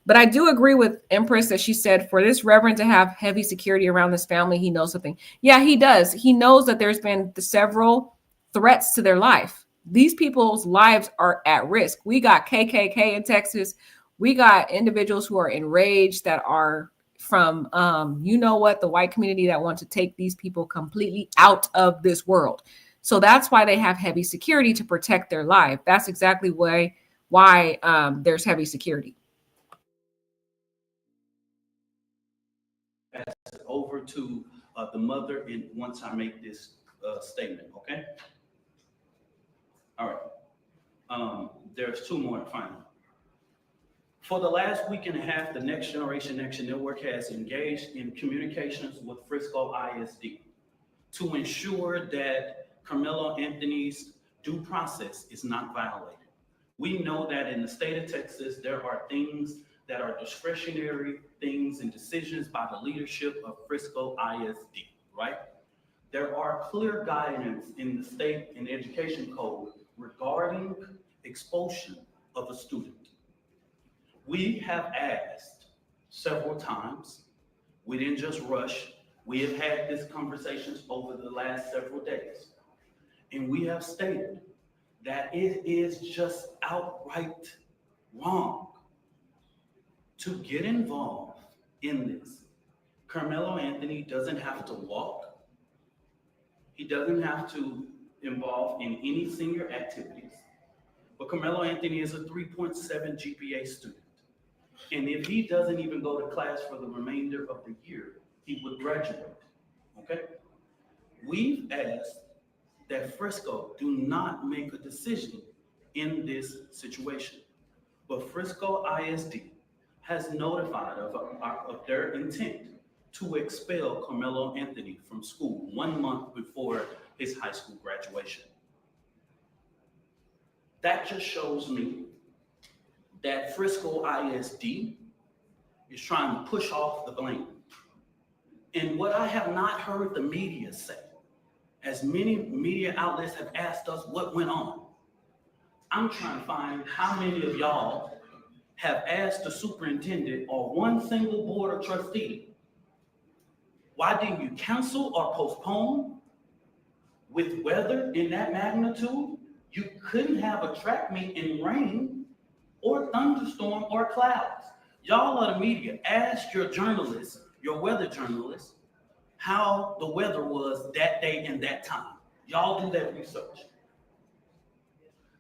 But I do agree with Empress that she said for this reverend to have heavy security around this family, he knows something. Yeah, he does. He knows that there's been several threats to their life. These people's lives are at risk. We got KKK in Texas. We got individuals who are enraged that are from, the white community that want to take these people completely out of this world. So that's why they have heavy security, to protect their life. That's exactly why there's heavy security. Pass it over to the mother once I make this statement, okay? All right. There's 2 more finally. For the last week and a half, the Next Generation Action Network has engaged in communications with Frisco ISD to ensure that Karmelo Anthony's due process is not violated. We know that in the state of Texas, there are things that are discretionary things and decisions by the leadership of Frisco ISD, right? There are clear guidance in the state and education code regarding expulsion of a student. We have asked several times. We didn't just rush. We have had these conversations over the last several days. And we have stated that it is just outright wrong to get involved in this. Karmelo Anthony doesn't have to walk. He doesn't have to involve in any senior activities. But Karmelo Anthony is a 3.7 GPA student. And if he doesn't even go to class for the remainder of the year, he would graduate, okay? We've asked that Frisco do not make a decision in this situation. But Frisco ISD has notified of their intent to expel Karmelo Anthony from school 1 month before his high school graduation. That just shows me that Frisco ISD is trying to push off the blame And what I have not heard the media say, as many media outlets have asked us what went on, I'm trying to find how many of y'all have asked the superintendent or one single board of trustee, why didn't you cancel or postpone? With weather in that magnitude, you couldn't have a track meet in rain or thunderstorm or clouds. Y'all are the media. Ask your journalists, your weather journalists, how the weather was that day and that time. Y'all do that research.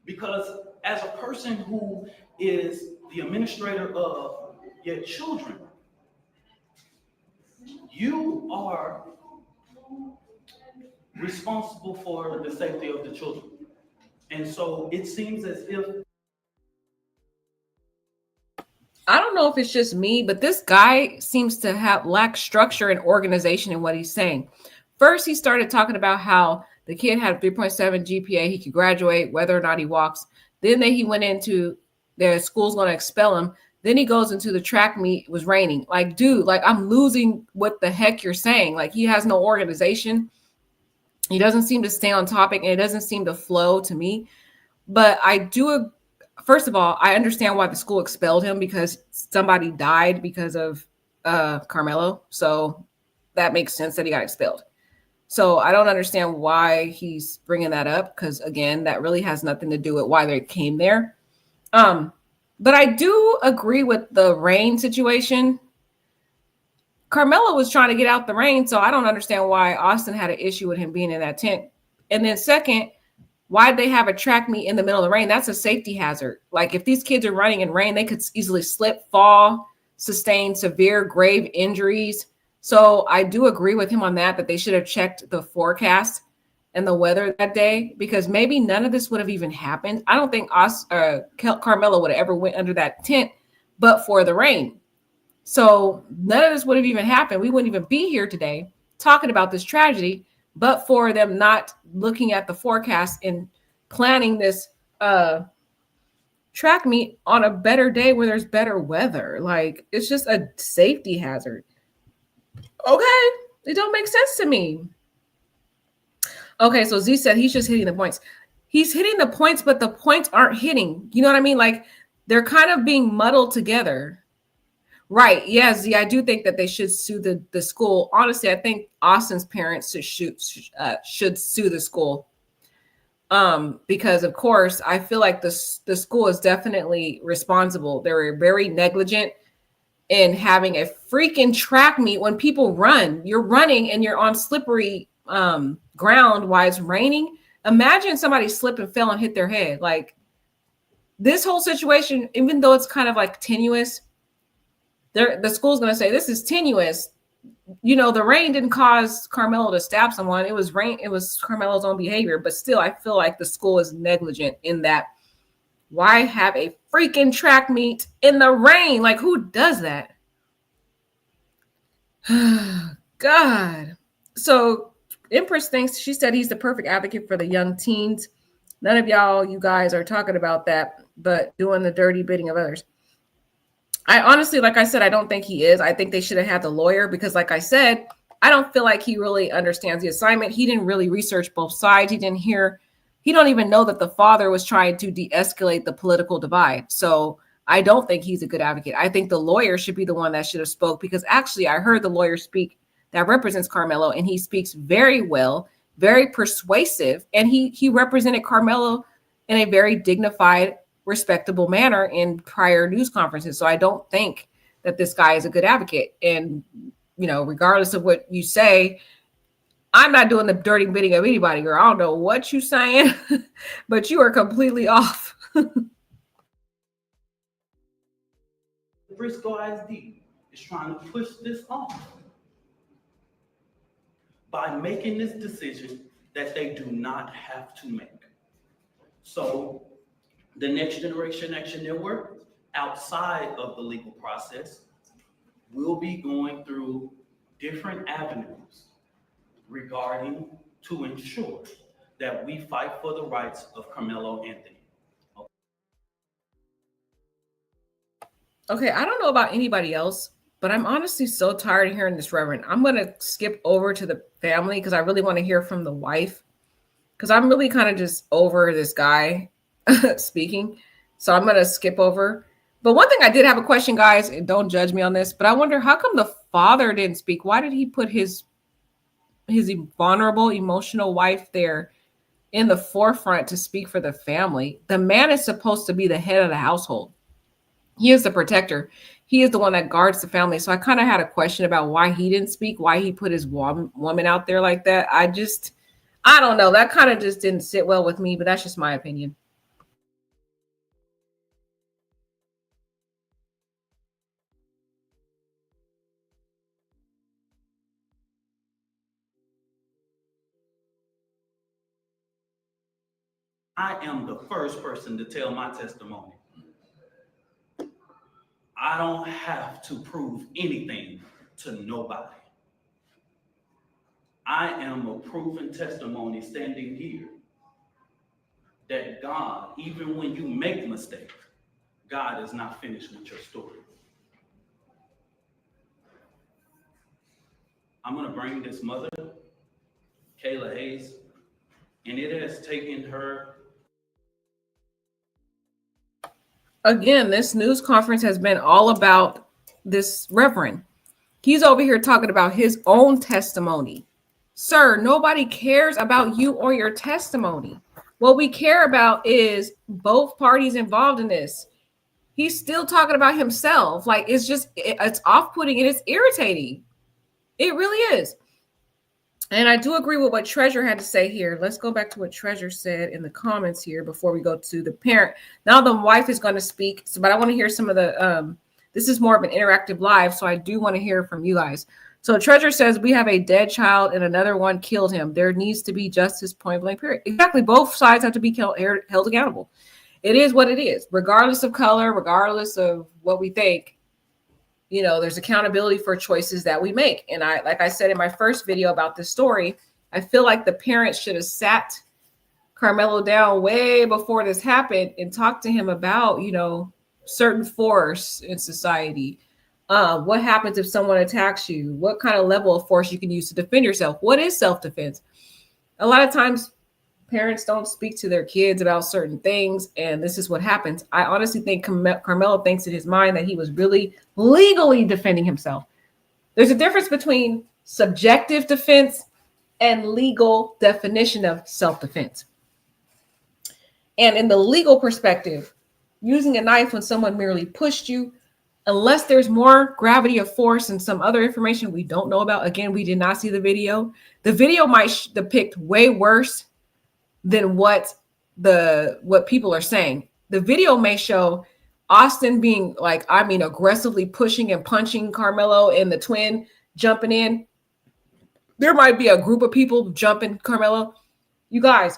Because as a person who is the administrator of your children, you are responsible for the safety of the children. And so it seems as if, I don't know if it's just me, but this guy seems to have lack structure and organization in what he's saying. First, he started talking about how the kid had a 3.7 GPA, he could graduate whether or not he walks. Then he went into their school's going to expel him. Then he goes into the track meet, it was raining. Like, dude, like I'm losing what the heck you're saying. Like he has no organization. He doesn't seem to stay on topic and it doesn't seem to flow to me. But I do, first of all, I understand why the school expelled him because somebody died because of Karmelo. So that makes sense that he got expelled. So I don't understand why he's bringing that up because, again, that really has nothing to do with why they came there. But I do agree with the rain situation. Karmelo was trying to get out the rain, so I don't understand why Austin had an issue with him being in that tent. And then second, why'd they have a track meet in the middle of the rain? That's a safety hazard. Like if these kids are running in rain, they could easily slip, fall, sustain severe grave injuries. So I do agree with him on that they should have checked the forecast and the weather that day because maybe none of this would have even happened. I don't think Karmelo would have ever went under that tent but for the rain. So none of this would have even happened. We wouldn't even be here today talking about this tragedy, but for them not looking at the forecast and planning this track meet on a better day where there's better weather. Like it's just a safety hazard. Okay, it don't make sense to me. Okay, so Z said he's just hitting the points. He's hitting the points, but the points aren't hitting. You know what I mean? Like they're kind of being muddled together. Right. Yeah, Z, I do think that they should sue the school. Honestly, I think Austin's parents should sue the school. Because of course, I feel like the school is definitely responsible. They were very negligent in having a freaking track meet when people run. You're running and you're on slippery ground while it's raining. Imagine somebody slip and fell and hit their head. Like this whole situation, even though it's kind of like tenuous, the school's going to say this is tenuous. You know, the rain didn't cause Karmelo to stab someone. It was rain. It was Karmelo's own behavior. But still, I feel like the school is negligent in that. Why have a freaking track meet in the rain? Like, who does that? God. So Empress thinks, she said he's the perfect advocate for the young teens. None of you guys are talking about that, but doing the dirty bidding of others. I honestly, like I said, I don't think he is. I think they should have had the lawyer because, like I said, I don't feel like he really understands the assignment. He didn't really research both sides. He don't even know that the father was trying to de-escalate the political divide. So I don't think he's a good advocate. I think the lawyer should be the one that should have spoke because actually I heard the lawyer speak that represents Karmelo and he speaks very well, very persuasive. And he represented Karmelo in a very dignified, respectable manner in prior news conferences. So I don't think that this guy is a good advocate. And, you know, regardless of what you say, I'm not doing the dirty bidding of anybody, girl. I don't know what you're saying, but you are completely off. Briscoe ISD is trying to push this off by making this decision that they do not have to make. So the Next Generation Action Network, outside of the legal process, will be going through different avenues regarding to ensure that we fight for the rights of Karmelo Anthony. Okay, I don't know about anybody else, but I'm honestly so tired of hearing this, Reverend. I'm going to skip over to the family because I really want to hear from the wife, because I'm really kind of just over this guy speaking. So I'm going to skip over. But one thing I did have a question, guys, and don't judge me on this, but I wonder, how come the father didn't speak? Why did he put his vulnerable, emotional wife there in the forefront to speak for the family? The man is supposed to be the head of the household. He is the protector. He is the one that guards the family. So I kind of had a question about why he didn't speak, why he put his woman out there like that. I don't know. That kind of just didn't sit well with me, but that's just my opinion. I am the first person to tell my testimony. I don't have to prove anything to nobody. I am a proven testimony standing here that God, even when you make mistakes, God is not finished with your story. I'm going to bring this mother, Kayla Hayes, and it has taken her. Again, this news conference has been all about this reverend. He's over here talking about his own testimony. Sir, nobody cares about you or your testimony. What we care about is both parties involved in this. He's still talking about himself. Like, it's off-putting and it's irritating. It really is. And I do agree with what Treasure had to say here. Let's go back to what Treasure said in the comments here before we go to the parent. Now the wife is going to speak, but I want to hear some of the, this is more of an interactive live, so I do want to hear from you guys. So Treasure says, we have a dead child and another one killed him. There needs to be justice, point blank, period. Exactly. Both sides have to be held accountable. It is what it is, regardless of color, regardless of what we think. You know, there's accountability for choices that we make. And like I said in my first video about this story, I feel like the parents should have sat Karmelo down way before this happened and talked to him about, you know, certain force in society. What happens if someone attacks you? What kind of level of force you can use to defend yourself? What is self-defense? A lot of times parents don't speak to their kids about certain things, and this is what happens. I honestly think Karmelo thinks in his mind that he was really legally defending himself. There's a difference between subjective defense and legal definition of self-defense. And in the legal perspective, using a knife when someone merely pushed you, unless there's more gravity of force and some other information we don't know about. Again, we did not see the video. The video might depict way worse than what people are saying. The video may show Austin being aggressively pushing and punching Karmelo and the twin jumping in. There might be a group of people jumping Karmelo. You guys,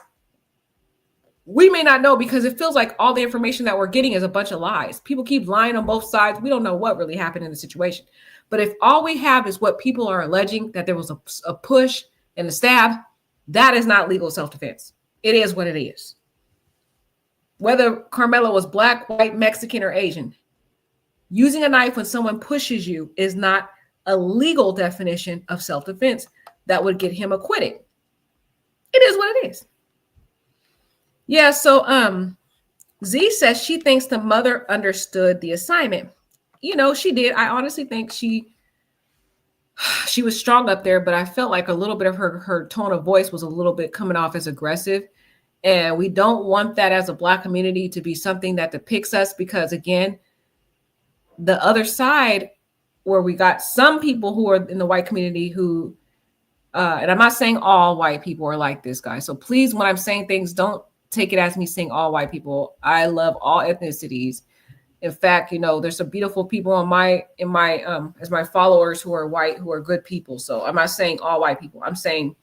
we may not know because it feels like all the information that we're getting is a bunch of lies. People keep lying on both sides. We don't know what really happened in the situation. But if all we have is what people are alleging, that there was a push and a stab, that is not legal self-defense. It is what it is. Whether Karmelo was black, white, Mexican, or Asian, using a knife when someone pushes you is not a legal definition of self-defense that would get him acquitted. It is what it is. Yeah, so Z says she thinks the mother understood the assignment. You know, she did. I honestly think she was strong up there, but I felt like a little bit of her tone of voice was a little bit coming off as aggressive. And we don't want that as a Black community to be something that depicts us, because again, the other side, where we got some people who are in the white community who, and I'm not saying all white people are like this, guy. So please, when I'm saying things, don't take it as me saying all white people. I love all ethnicities. In fact, you know, there's some beautiful people as my followers who are white, who are good people. So I'm not saying all white people. I'm saying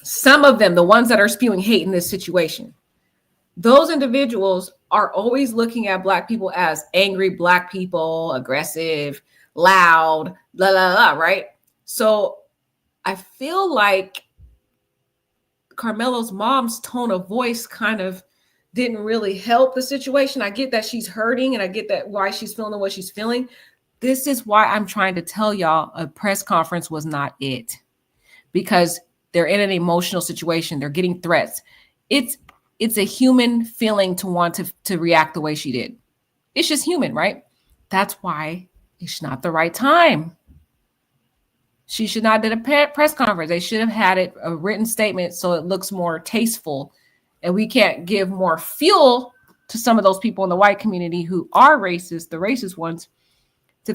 some of them, the ones that are spewing hate in this situation, those individuals are always looking at Black people as angry Black people, aggressive, loud, blah, blah, blah, right? So I feel like Karmelo's mom's tone of voice kind of didn't really help the situation. I get that she's hurting, and I get that why she's feeling what she's feeling. This is why I'm trying to tell y'all a press conference was not it, because they're in an emotional situation. They're getting threats. It's a human feeling to want to react the way she did. It's just human, right? That's why it's not the right time. She should not have did a press conference. They should have had it a written statement so it looks more tasteful, and we can't give more fuel to some of those people in the white community who are racist, the racist ones,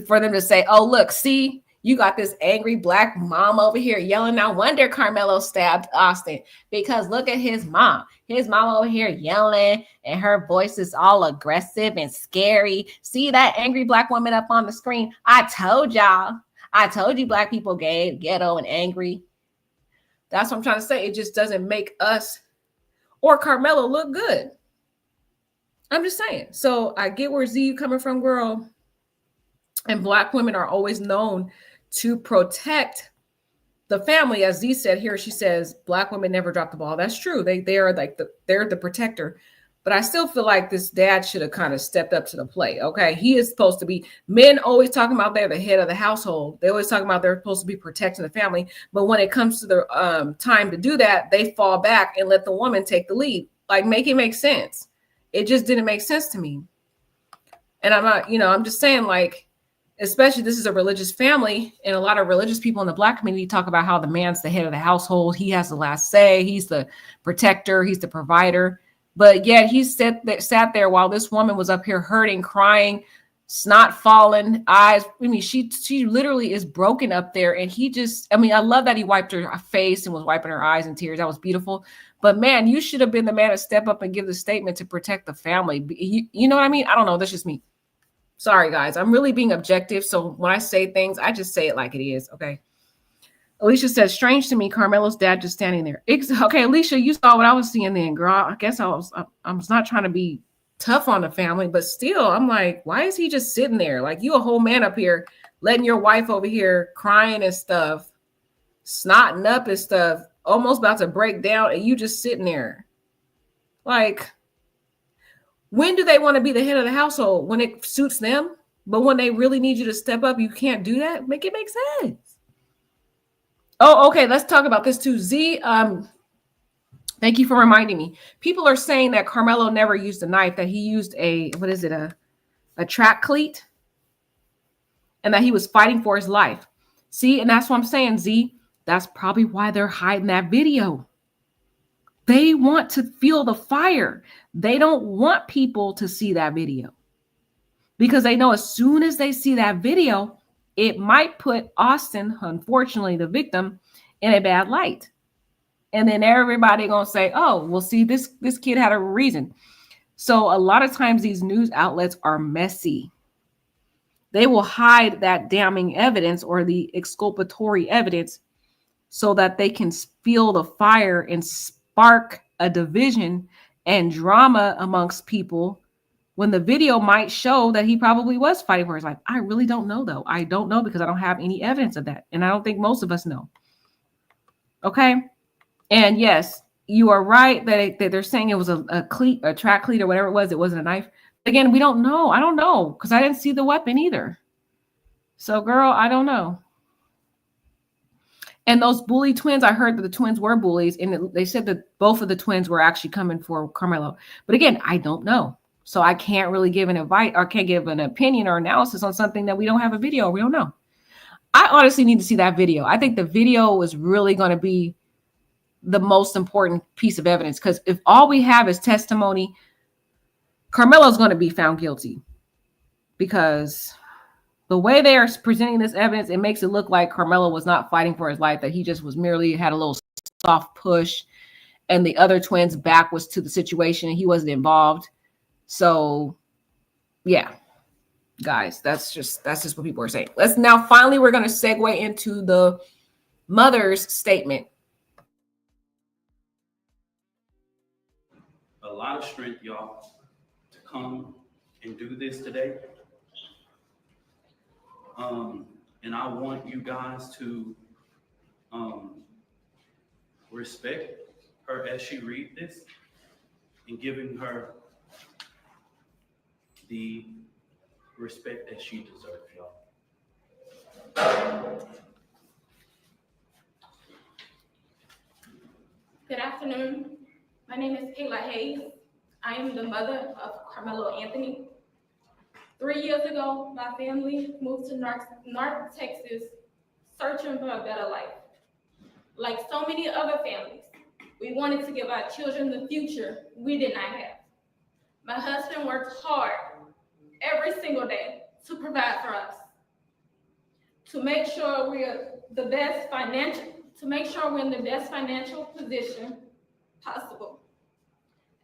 for them to say, "Oh, look, see, you got this angry black mom over here yelling. No wonder Karmelo stabbed Austin, because look at his mom. His mom over here yelling, and her voice is all aggressive and scary. See that angry black woman up on the screen? I told y'all. I told you black people ghetto and angry." That's what I'm trying to say. It just doesn't make us or Karmelo look good. I'm just saying. So I get where Z you coming from, girl. And black women are always known to protect the family. As Z said here, she says black women never drop the ball. That's true. They are like they're the protector. But I still feel like this dad should have kind of stepped up to the plate. Okay. He is supposed to be, men always talking about they're the head of the household. They always talking about they're supposed to be protecting the family. But when it comes to the time to do that, they fall back and let the woman take the lead. Like, make it make sense. It just didn't make sense to me. And I'm not, I'm just saying, like, especially this is a religious family, and a lot of religious people in the black community talk about how the man's the head of the household. He has the last say. He's the protector. He's the provider. But yet he sat there while this woman was up here hurting, crying, snot falling, eyes. I mean, she literally is broken up there. And he just, I love that he wiped her face and was wiping her eyes and tears. That was beautiful. But man, you should have been the man to step up and give the statement to protect the family. You know what I mean? I don't know. That's just me. Sorry, guys. I'm really being objective. So when I say things, I just say it like it is. Okay. Alicia says, strange to me, Karmelo's dad just standing there. Okay, Alicia, you saw what I was seeing then, girl. I guess I was not trying to be tough on the family, but still, I'm like, why is he just sitting there? Like, you a whole man up here, letting your wife over here crying and stuff, snotting up and stuff, almost about to break down, and you just sitting there. Like, when do they want to be the head of the household? When it suits them? But when they really need you to step up, you can't do that? Make it make sense. Oh, okay. Let's talk about this too. Z, thank you for reminding me. People are saying that Karmelo never used a knife, that he used a track cleat, and that he was fighting for his life. See, and that's what I'm saying, Z. That's probably why they're hiding that video. They want to feel the fire. They don't want people to see that video, because they know as soon as they see that video, it might put Austin, unfortunately, the victim, in a bad light. And then everybody gonna say, oh, well, see, this kid had a reason. So a lot of times these news outlets are messy. They will hide that damning evidence or the exculpatory evidence so that they can feel the fire and spark a division and drama amongst people, when the video might show that he probably was fighting for his life. I really don't know, though. I don't know, because I don't have any evidence of that. And I don't think most of us know. Okay. And yes, you are right that they're saying it was a cleat, a track cleat or whatever it was. It wasn't a knife. Again, we don't know. I don't know, because I didn't see the weapon either. So, girl, I don't know. And those bully twins, I heard that the twins were bullies, and they said that both of the twins were actually coming for Karmelo. But again, I don't know. So I can't really give an advice, or can't give an opinion or analysis on something that we don't have a video. We don't know. I honestly need to see that video. I think the video is really going to be the most important piece of evidence, because if all we have is testimony, Karmelo's going to be found guilty, because the way they are presenting this evidence, it makes it look like Karmelo was not fighting for his life, that he just was merely had a little soft push, and the other twins' back was to the situation and he wasn't involved. So yeah, guys, that's just what people are saying. We're going to segue into the mother's statement. A lot of strength, y'all, to come and do this today. And I want you guys to respect her as she reads this, and giving her the respect that she deserves, y'all. Good afternoon. My name is Kayla Hayes. I am the mother of Karmelo Anthony. 3 years ago, my family moved to North Texas searching for a better life. Like so many other families, we wanted to give our children the future we did not have. My husband worked hard every single day to provide for us, to make sure we're the best to make sure we're in the best financial position possible.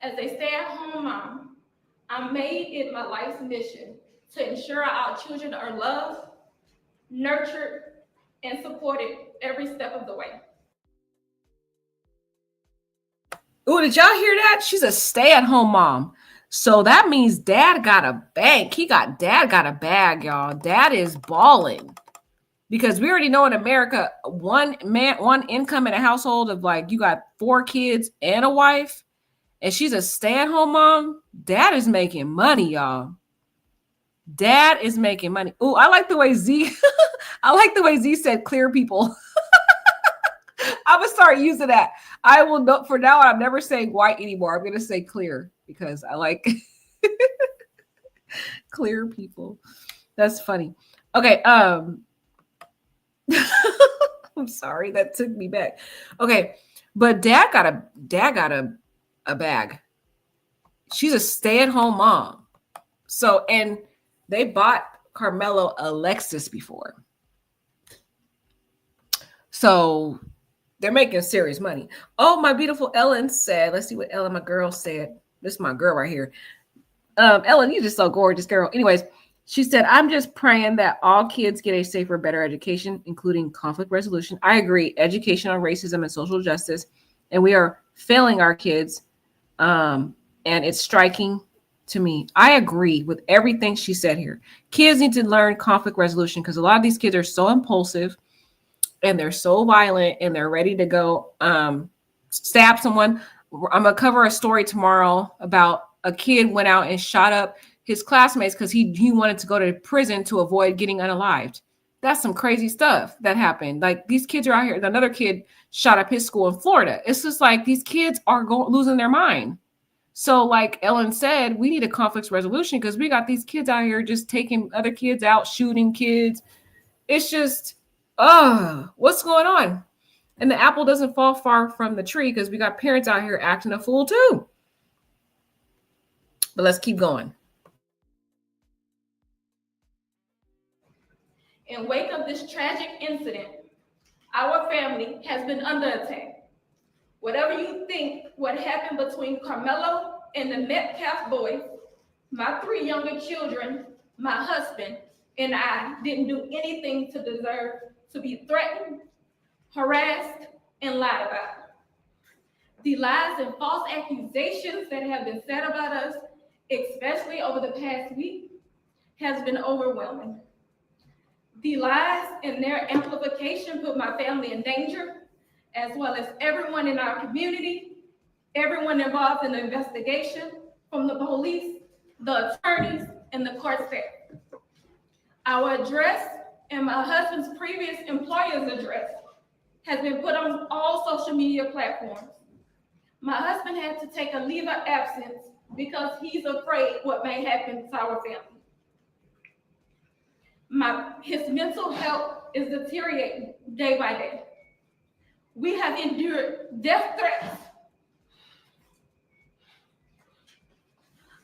As a stay-at-home mom, I made it my life's mission to ensure our children are loved, nurtured, and supported every step of the way. Oh, did y'all hear that? She's a stay-at-home mom. So that means dad got a bank. Dad got a bag, y'all. Dad is balling. Because we already know in America, one income in a household of like, you got 4 kids and a wife, and she's a stay-at-home mom. Dad is making money, y'all. Dad is making money. Oh, I like the way Z said clear people. I'm gonna start using that. I will not, for now on, I'm never saying white anymore. I'm gonna say clear because I like clear people. That's funny. Okay, I'm sorry, that took me back. Okay, but dad got a bag. She's a stay-at-home mom. So, and they bought Karmelo a Lexus before. So they're making serious money. Oh, my beautiful Ellen said, let's see what Ellen, my girl, said. This is my girl right here. Ellen, you're just so gorgeous, girl. Anyways, she said, I'm just praying that all kids get a safer, better education, including conflict resolution. I agree. Education on racism and social justice. And we are failing our kids. And it's striking to me. I agree with everything she said here. Kids need to learn conflict resolution because a lot of these kids are so impulsive and they're so violent and they're ready to go stab someone. I'm going to cover a story tomorrow about a kid went out and shot up his classmates because he wanted to go to prison to avoid getting unalived. That's some crazy stuff that happened. Like these kids are out here. Another kid shot up his school in Florida. It's just like these kids are losing their mind. So like Ellen said, we need a conflict resolution because we got these kids out here just taking other kids out, shooting kids. It's just, what's going on? And the apple doesn't fall far from the tree because we got parents out here acting a fool too. But let's keep going. In wake of this tragic incident, our family has been under attack. Whatever you think what happened between Karmelo and the Metcalf boys, my 3 younger children, my husband, and I didn't do anything to deserve to be threatened, harassed, and lied about. The lies and false accusations that have been said about us, especially over the past week, has been overwhelming. The lies and their amplification put my family in danger, as well as everyone in our community, everyone involved in the investigation, from the police, the attorneys, and the court staff. Our address and my husband's previous employer's address has been put on all social media platforms. My husband had to take a leave of absence because he's afraid what may happen to our family. His mental health is deteriorating day by day. We have endured death threats.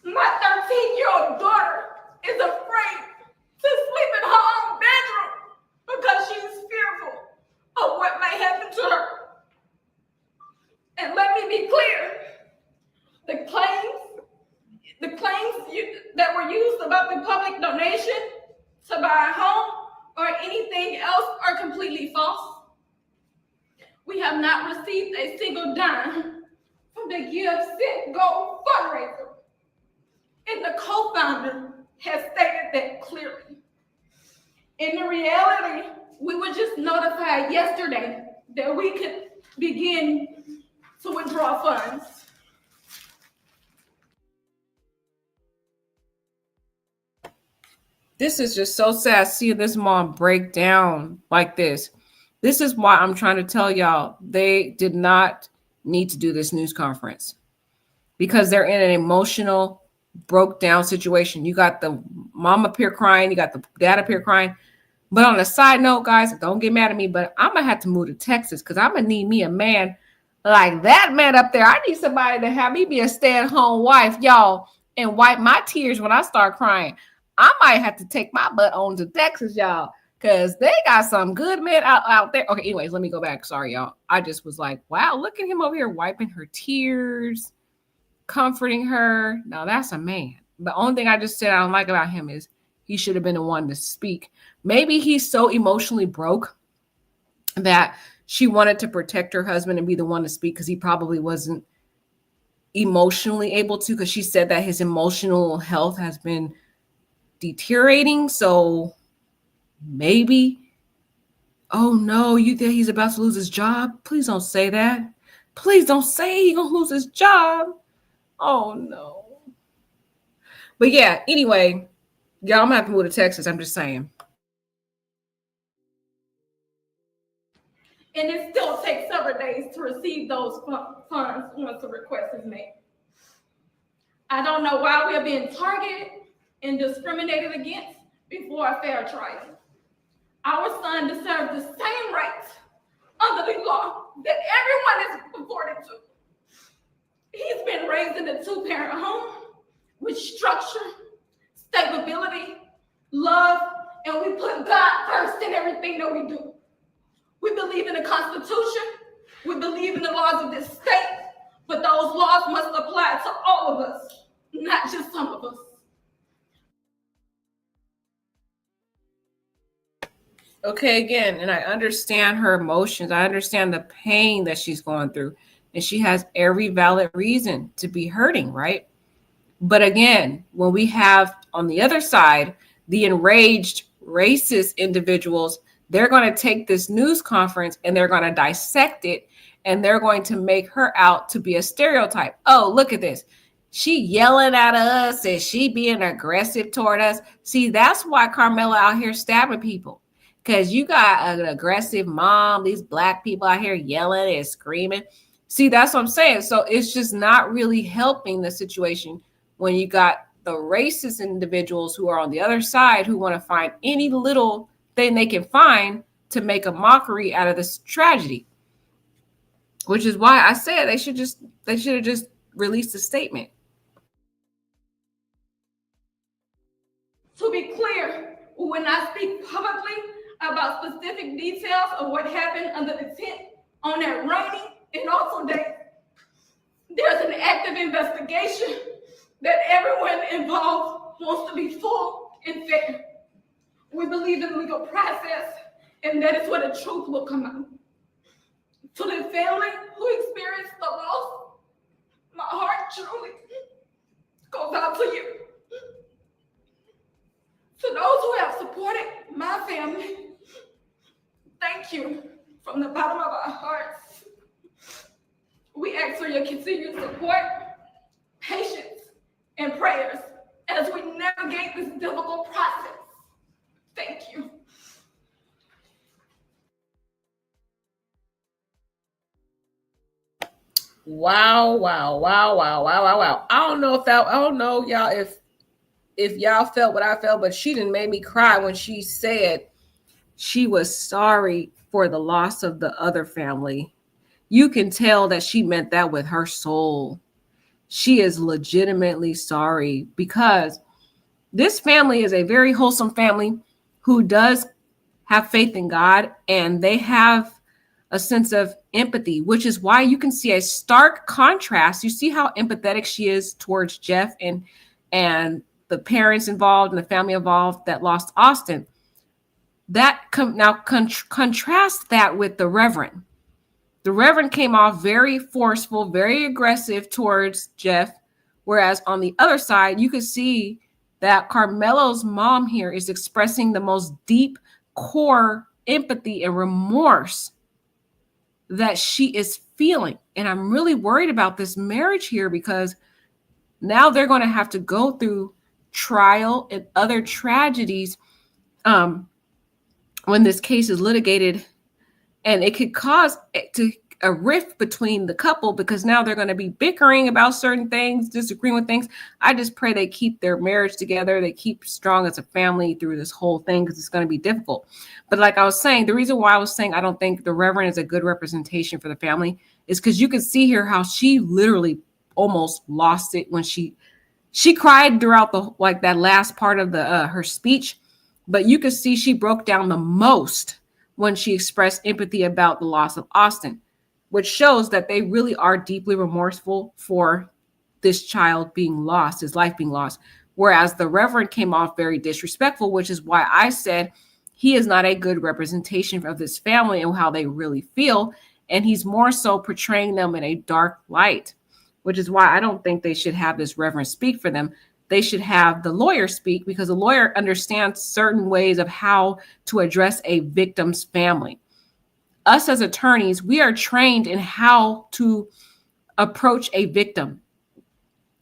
My 13-year-old daughter is afraid to sleep in her own bedroom because she's fearful of what may happen to her. And let me be clear, the claims that were used about the public donation to buy a home or anything else are completely false. We have not received a single dime from the Give Send Go fundraiser. And the co-founder has stated that clearly. In reality, we were just notified yesterday that we could begin to withdraw funds. This is just so sad seeing this mom break down like this. This is why I'm trying to tell y'all they did not need to do this news conference, because they're in an emotional, broke down situation. You got the mom up here crying, you got the dad up here crying. But on a side note, guys, don't get mad at me, but I'm gonna have to move to Texas because I'm gonna need me a man like that man up there. I need somebody to have me be a stay-at-home wife, y'all, and wipe my tears when I start crying. I might have to take my butt on to Texas, y'all, because they got some good men out there. Okay, anyways, let me go back. Sorry, y'all. I just was like, wow, look at him over here wiping her tears, comforting her. Now that's a man. The only thing I just said I don't like about him is he should have been the one to speak. Maybe he's so emotionally broke that she wanted to protect her husband and be the one to speak because he probably wasn't emotionally able to, because she said that his emotional health has been deteriorating. So maybe, oh no, you think he's about to lose his job? Please don't say that. Please don't say he's gonna lose his job. Oh no. But yeah, anyway, y'all, I'm gonna have to move to Texas. I'm just saying. And it still takes several days to receive those funds once a request is made. I don't know why we are being targeted and discriminated against before a fair trial. Our son deserves the same rights under the law that everyone is afforded to. He's been raised in a two-parent home with structure, stability, love, and we put God first in everything that we do. We believe in the Constitution. We believe in the laws of this state, but those laws must apply to all of us, not just some of us. Okay, again, and I understand her emotions. I understand the pain that she's going through, and she has every valid reason to be hurting, right? But again, when we have on the other side the enraged, racist individuals, they're going to take this news conference and they're going to dissect it, and they're going to make her out to be a stereotype. Oh, look at this. She yelling at us and she being aggressive toward us. See, that's why Karmelo out here stabbing people, because you got an aggressive mom, these black people out here yelling and screaming. See, that's what I'm saying. So it's just not really helping the situation when you got the racist individuals who are on the other side who want to find any little thing they can find to make a mockery out of this tragedy, which is why I said they should have just released a statement. To be clear, we will not speak publicly about specific details of what happened under the tent on that rainy and also day. There's an active investigation that everyone involved wants to be full and fair. We believe in the legal process, and that is where the truth will come out. To the family who experienced the loss, my heart truly goes out to you. To those who have supported my family, thank you from the bottom of our hearts. We ask for your continued support, patience, and prayers as we navigate this difficult process. Thank you. Wow. I don't know y'all if y'all felt what I felt, but she didn't make me cry when she said she was sorry for the loss of the other family. You can tell that she meant that with her soul. She is legitimately sorry, because this family is a very wholesome family who does have faith in God, and they have a sense of empathy, which is why you can see a stark contrast. You see how empathetic she is towards Jeff and the parents involved and the family involved that lost Austin. That contrast that with the Reverend. The Reverend came off very forceful, very aggressive towards Jeff, whereas on the other side, you could see that Karmelo's mom here is expressing the most deep core empathy and remorse that she is feeling. And I'm really worried about this marriage here, because now they're going to have to go through trial and other tragedies when this case is litigated, and it could cause a rift between the couple because now they're going to be bickering about certain things, disagreeing with things. I just pray they keep their marriage together. They keep strong as a family through this whole thing because it's going to be difficult. But like I was saying, the reason why I was saying I don't think the Reverend is a good representation for the family is because you can see here how she literally almost lost it when she cried throughout that last part of her speech, but you could see she broke down the most when she expressed empathy about the loss of Austin, which shows that they really are deeply remorseful for this child being lost, his life being lost. Whereas the Reverend came off very disrespectful, which is why I said he is not a good representation of this family and how they really feel. And he's more so portraying them in a dark light, which is why I don't think they should have this Reverend speak for them. They should have the lawyer speak because the lawyer understands certain ways of how to address a victim's family. Us as attorneys, we are trained in how to approach a victim.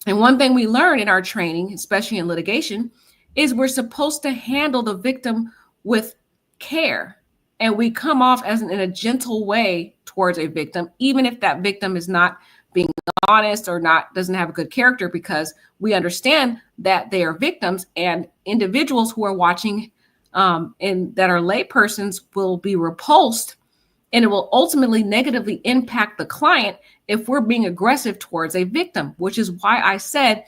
And one thing we learn in our training, especially in litigation, is we're supposed to handle the victim with care. And we come off as in a gentle way towards a victim, even if that victim is not being honest or doesn't have a good character, because we understand that they are victims and individuals who are watching and that are lay persons will be repulsed, and it will ultimately negatively impact the client if we're being aggressive towards a victim, which is why I said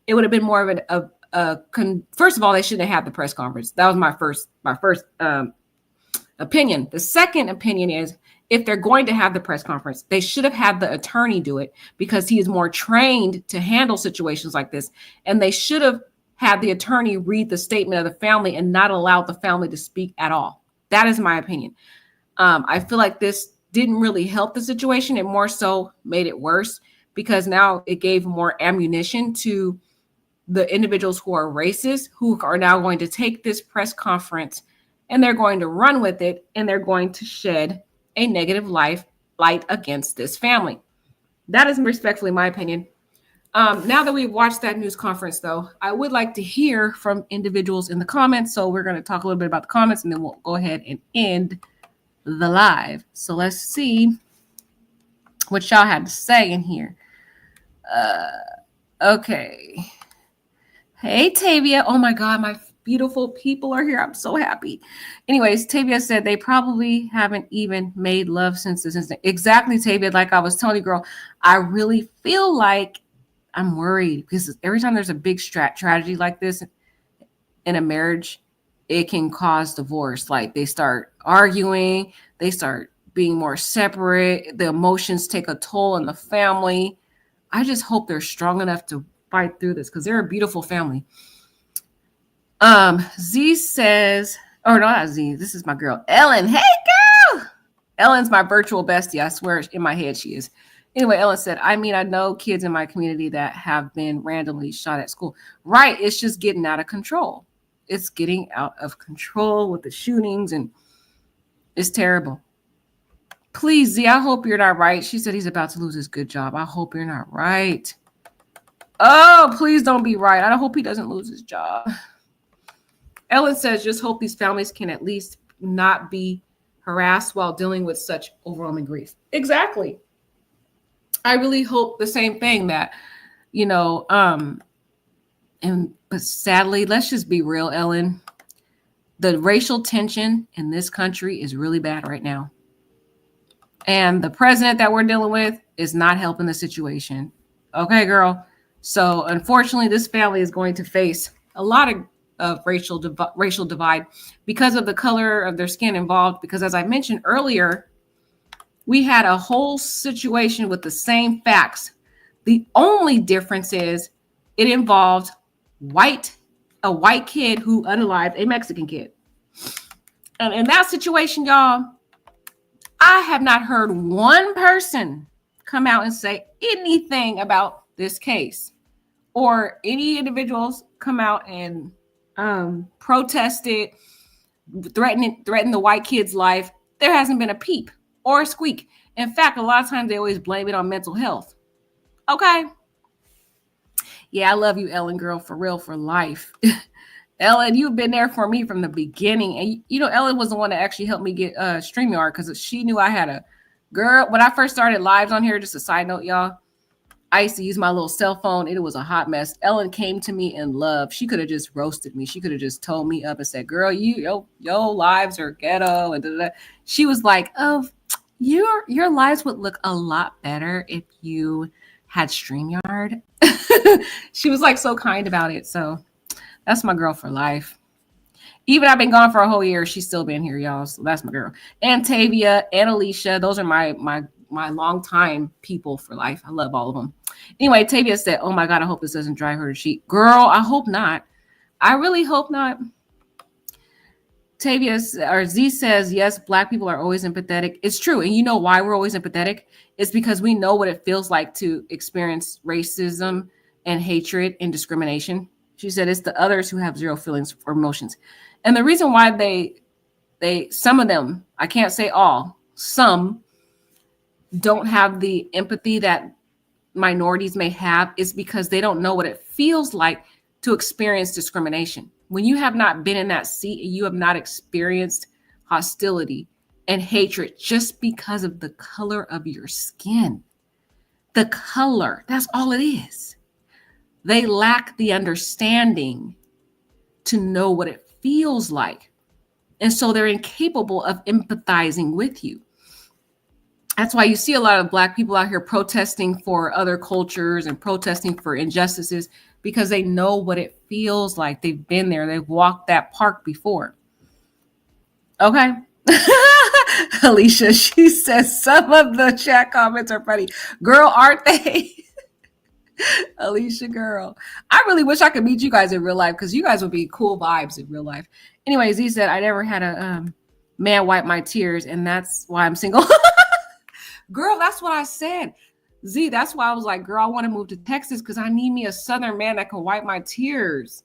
it would have been more of first of all, they shouldn't have had the press conference. That was my first opinion. The second opinion is, if they're going to have the press conference, they should have had the attorney do it because he is more trained to handle situations like this. And they should have had the attorney read the statement of the family and not allow the family to speak at all. That is my opinion. I feel like this didn't really help the situation. It more so made it worse because now it gave more ammunition to the individuals who are racist, who are now going to take this press conference and they're going to run with it and they're going to shed a negative light against this family. That is respectfully my opinion. Now that we've watched that news conference, though, I would like to hear from individuals in the comments. So we're going to talk a little bit about the comments and then we'll go ahead and end the live. So let's see what y'all had to say in here. Okay. Hey, Tavia. Oh my God, my beautiful people are here. I'm so happy. Anyways, Tavia said they probably haven't even made love since this incident. Exactly, Tavia. Like I was telling you, girl, I really feel like I'm worried because every time there's a big tragedy like this in a marriage, it can cause divorce. Like they start arguing, they start being more separate. The emotions take a toll on the family. I just hope they're strong enough to fight through this because they're a beautiful family. Z says, oh, no, not Z. This is my girl, Ellen. Hey, girl. Ellen's my virtual bestie. I swear in my head she is. Anyway, Ellen said, I mean, I know kids in my community that have been randomly shot at school. Right. It's just getting out of control. It's getting out of control with the shootings and it's terrible. Please, Z, I hope you're not right. She said he's about to lose his good job. I hope you're not right. Oh, please don't be right. I hope he doesn't lose his job. Ellen says, just hope these families can at least not be harassed while dealing with such overwhelming grief. Exactly. I really hope the same thing that, but sadly, let's just be real, Ellen. The racial tension in this country is really bad right now. And the president that we're dealing with is not helping the situation. Okay, girl. So unfortunately, this family is going to face a lot of racial divide because of the color of their skin involved. Because as I mentioned earlier, we had a whole situation with the same facts. The only difference is it involved a white kid who unalived a Mexican kid. And in that situation, y'all, I have not heard one person come out and say anything about this case or any individuals come out and protest it, threaten the white kid's life. There hasn't been a peep or a squeak. In fact, a lot of times they always blame it on mental health. Okay. Yeah, I love you, Ellen, girl, for real, for life. Ellen, you've been there for me from the beginning. And you know, Ellen was the one that actually helped me get StreamYard because she knew I had a girl. When I first started lives on here, just a side note, y'all, I used to use my little cell phone. It was a hot mess. Ellen came to me in love. She could have just roasted me. She could have just told me up and said, girl, your lives are ghetto. And da-da-da. She was like, oh, your lives would look a lot better if you had StreamYard. She was like so kind about it. So that's my girl for life. Even I've been gone for a whole year, she's still been here, y'all. So that's my girl. And Tavia and Alicia, those are my longtime people for life. I love all of them. Anyway, Tavia said, oh my God, I hope this doesn't drive her to cheat. Girl, I hope not. I really hope not. Tavia or Z says, yes, Black people are always empathetic. It's true. And you know why we're always empathetic? It's because we know what it feels like to experience racism and hatred and discrimination. She said it's the others who have zero feelings or emotions. And the reason why they some of them, I can't say all, some don't have the empathy that minorities may have is because they don't know what it feels like to experience discrimination. When you have not been in that seat and you have not experienced hostility and hatred just because of the color of your skin, the color, that's all it is. They lack the understanding to know what it feels like. And so they're incapable of empathizing with you. That's why you see a lot of Black people out here protesting for other cultures and protesting for injustices because they know what it feels like. They've been there. They've walked that park before. Okay. Alicia, she says some of the chat comments are funny. Girl, aren't they? Alicia, girl. I really wish I could meet you guys in real life because you guys would be cool vibes in real life. Anyways, he said, I never had a man wipe my tears, and that's why I'm single. Girl, that's what I said. Z, that's why I was like, girl, I want to move to Texas because I need me a Southern man that can wipe my tears.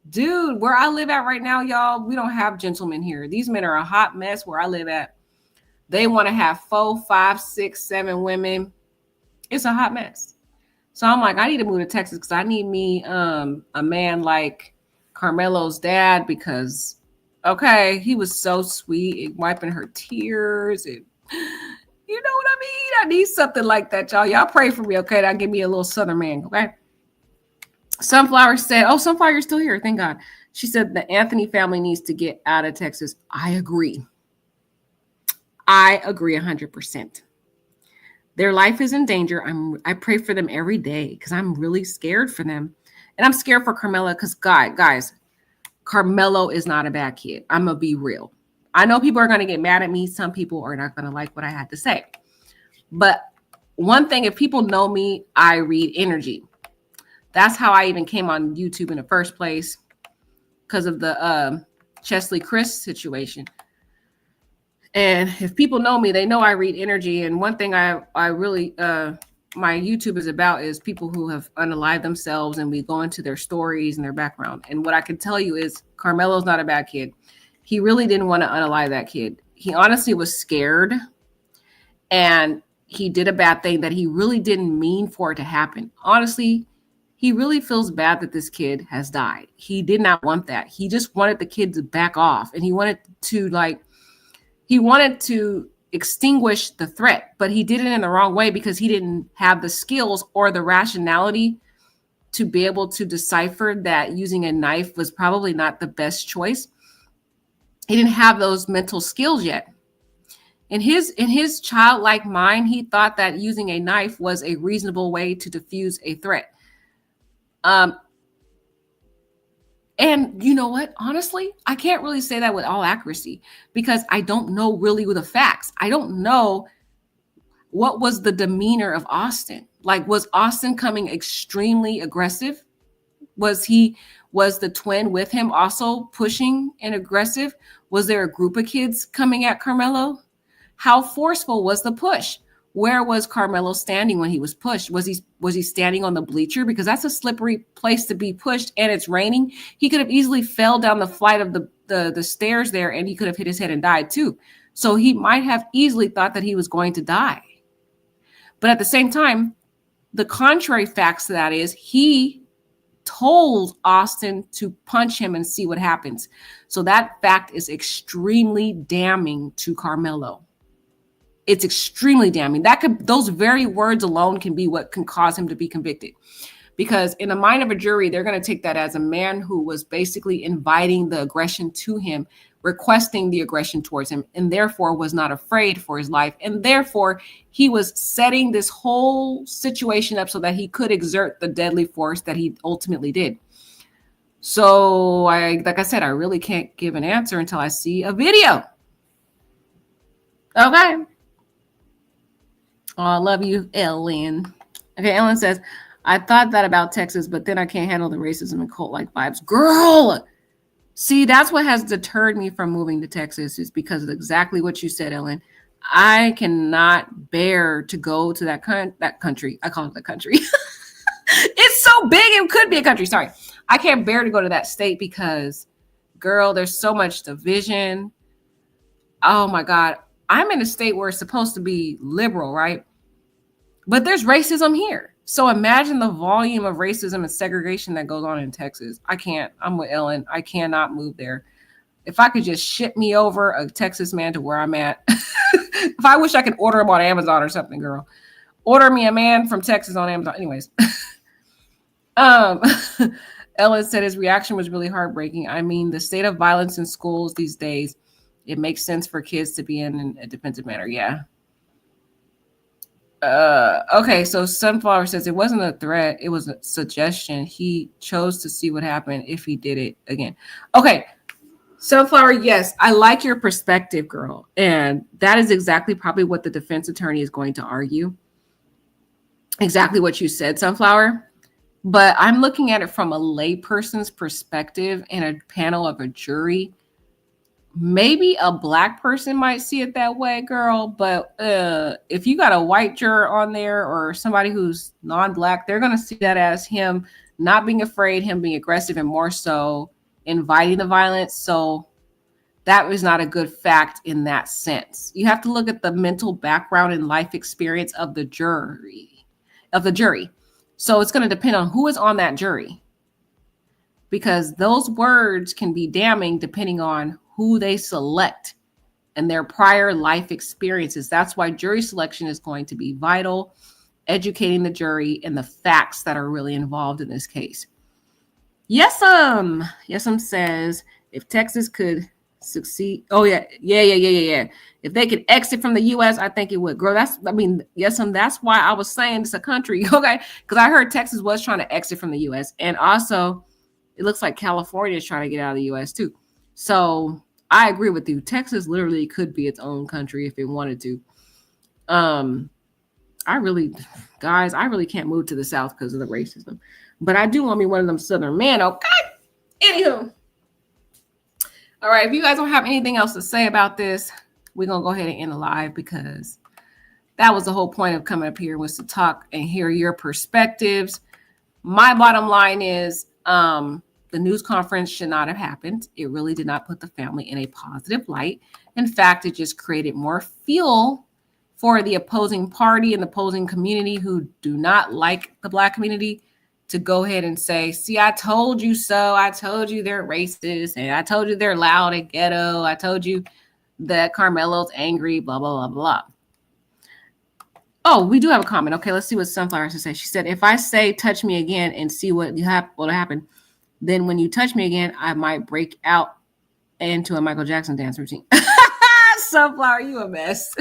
Dude, where I live at right now, y'all, we don't have gentlemen here. These men are a hot mess where I live at. They want to have 4, 5, 6, 7 women. It's a hot mess. So I'm like, I need to move to Texas because I need me a man like Karmelo's dad because, okay, he was so sweet, wiping her tears. And you know what I mean? I need something like that, y'all. Y'all pray for me, okay? That'll give me a little Southern man, okay? Sunflower said, oh, Sunflower, you're still here. Thank God. She said the Anthony family needs to get out of Texas. I agree. I agree 100%. Their life is in danger. I pray for them every day because I'm really scared for them. And I'm scared for Karmelo because, guys, Karmelo is not a bad kid. I'm going to be real. I know people are going to get mad at me. Some people are not going to like what I had to say. But one thing, if people know me, I read energy. That's how I even came on YouTube in the first place because of the Chesley Chris situation. And if people know me, they know I read energy. And one thing I really, my YouTube is about is people who have unalived themselves, and we go into their stories and their background. And what I can tell you is Karmelo's not a bad kid. He really didn't want to unalive that kid. He honestly was scared, and he did a bad thing that he really didn't mean for it to happen. Honestly, he really feels bad that this kid has died. He did not want that. He just wanted the kid to back off, and he wanted to extinguish the threat, but he did it in the wrong way because he didn't have the skills or the rationality to be able to decipher that using a knife was probably not the best choice. He didn't have those mental skills yet. In his childlike mind, he thought that using a knife was a reasonable way to diffuse a threat. And you know what? Honestly, I can't really say that with all accuracy because I don't know really the facts. I don't know what was the demeanor of Austin. Like, was Austin coming extremely aggressive? Was the twin with him also pushing and aggressive? Was there a group of kids coming at Karmelo? How forceful was the push? Where was Karmelo standing when he was pushed? Was he standing on the bleacher? Because that's a slippery place to be pushed, and it's raining. He could have easily fell down the flight of the stairs there, and he could have hit his head and died too. So he might have easily thought that he was going to die. But at the same time, the contrary facts to that is he told Austin to punch him and see what happens. So that fact is extremely damning to Karmelo. It's extremely damning. Those very words alone can be what can cause him to be convicted. Because in the mind of a jury, they're going to take that as a man who was basically inviting the aggression to him, requesting the aggression towards him, and therefore was not afraid for his life. And therefore, he was setting this whole situation up so that he could exert the deadly force that he ultimately did. So, like I said, I really can't give an answer until I see a video. Okay. Oh, I love you, Ellen. Okay, Ellen says, I thought that about Texas, but then I can't handle the racism and cult-like vibes. Girl, see, that's what has deterred me from moving to Texas, is because of exactly what you said, Ellen. I cannot bear to go to that country. I call it the country. It's so big, it could be a country. Sorry. I can't bear to go to that state because, girl, there's so much division. Oh, my God. I'm in a state where it's supposed to be liberal, right? But there's racism here. So imagine the volume of racism and segregation that goes on in Texas. I can't. I'm with Ellen. I cannot move there. If I could just ship me over a Texas man to where I'm at. If I wish I could order him on Amazon or something, girl. Order me a man from Texas on Amazon. Anyways. Ellen said his reaction was really heartbreaking. I mean, the state of violence in schools these days, it makes sense for kids to be in a defensive manner. Yeah. Okay, so Sunflower says it wasn't a threat, it was a suggestion. He chose to see what happened if he did it again. Okay, Sunflower, yes, I like your perspective, girl. And that is exactly probably what the defense attorney is going to argue. Exactly what you said, Sunflower. But I'm looking at it from a layperson's perspective and a panel of a jury. Maybe a black person might see it that way, girl. But if you got a white juror on there or somebody who's non-black, they're going to see that as him not being afraid, him being aggressive, and more so inviting the violence. So that was not a good fact in that sense. You have to look at the mental background and life experience of the jury. So it's going to depend on who is on that jury, because those words can be damning depending on who they select and their prior life experiences. That's why jury selection is going to be vital, educating the jury and the facts that are really involved in this case. Yes'm says, if Texas could succeed. Oh, yeah. If they could exit from the U.S., I think it would. Girl, Yes'm, that's why I was saying it's a country, okay? Because I heard Texas was trying to exit from the U.S. And also, it looks like California is trying to get out of the U.S. too. So I agree with you. Texas literally could be its own country if it wanted to. I really can't move to the South because of the racism. But I do want me one of them Southern men, okay? Anywho. All right, if you guys don't have anything else to say about this, we're going to go ahead and end the live, because that was the whole point of coming up here, was to talk and hear your perspectives. My bottom line is, the news conference should not have happened. It really did not put the family in a positive light. In fact, it just created more fuel for the opposing party and the opposing community who do not like the Black community to go ahead and say, see, I told you so. I told you they're racist, and I told you they're loud and ghetto. I told you that Karmelo's angry, blah, blah, blah, blah. Oh, we do have a comment. Okay, let's see what Sunflower has to say. She said, if I say touch me again and see what will happen, then when you touch me again, I might break out into a Michael Jackson dance routine. Sunflower, you a mess.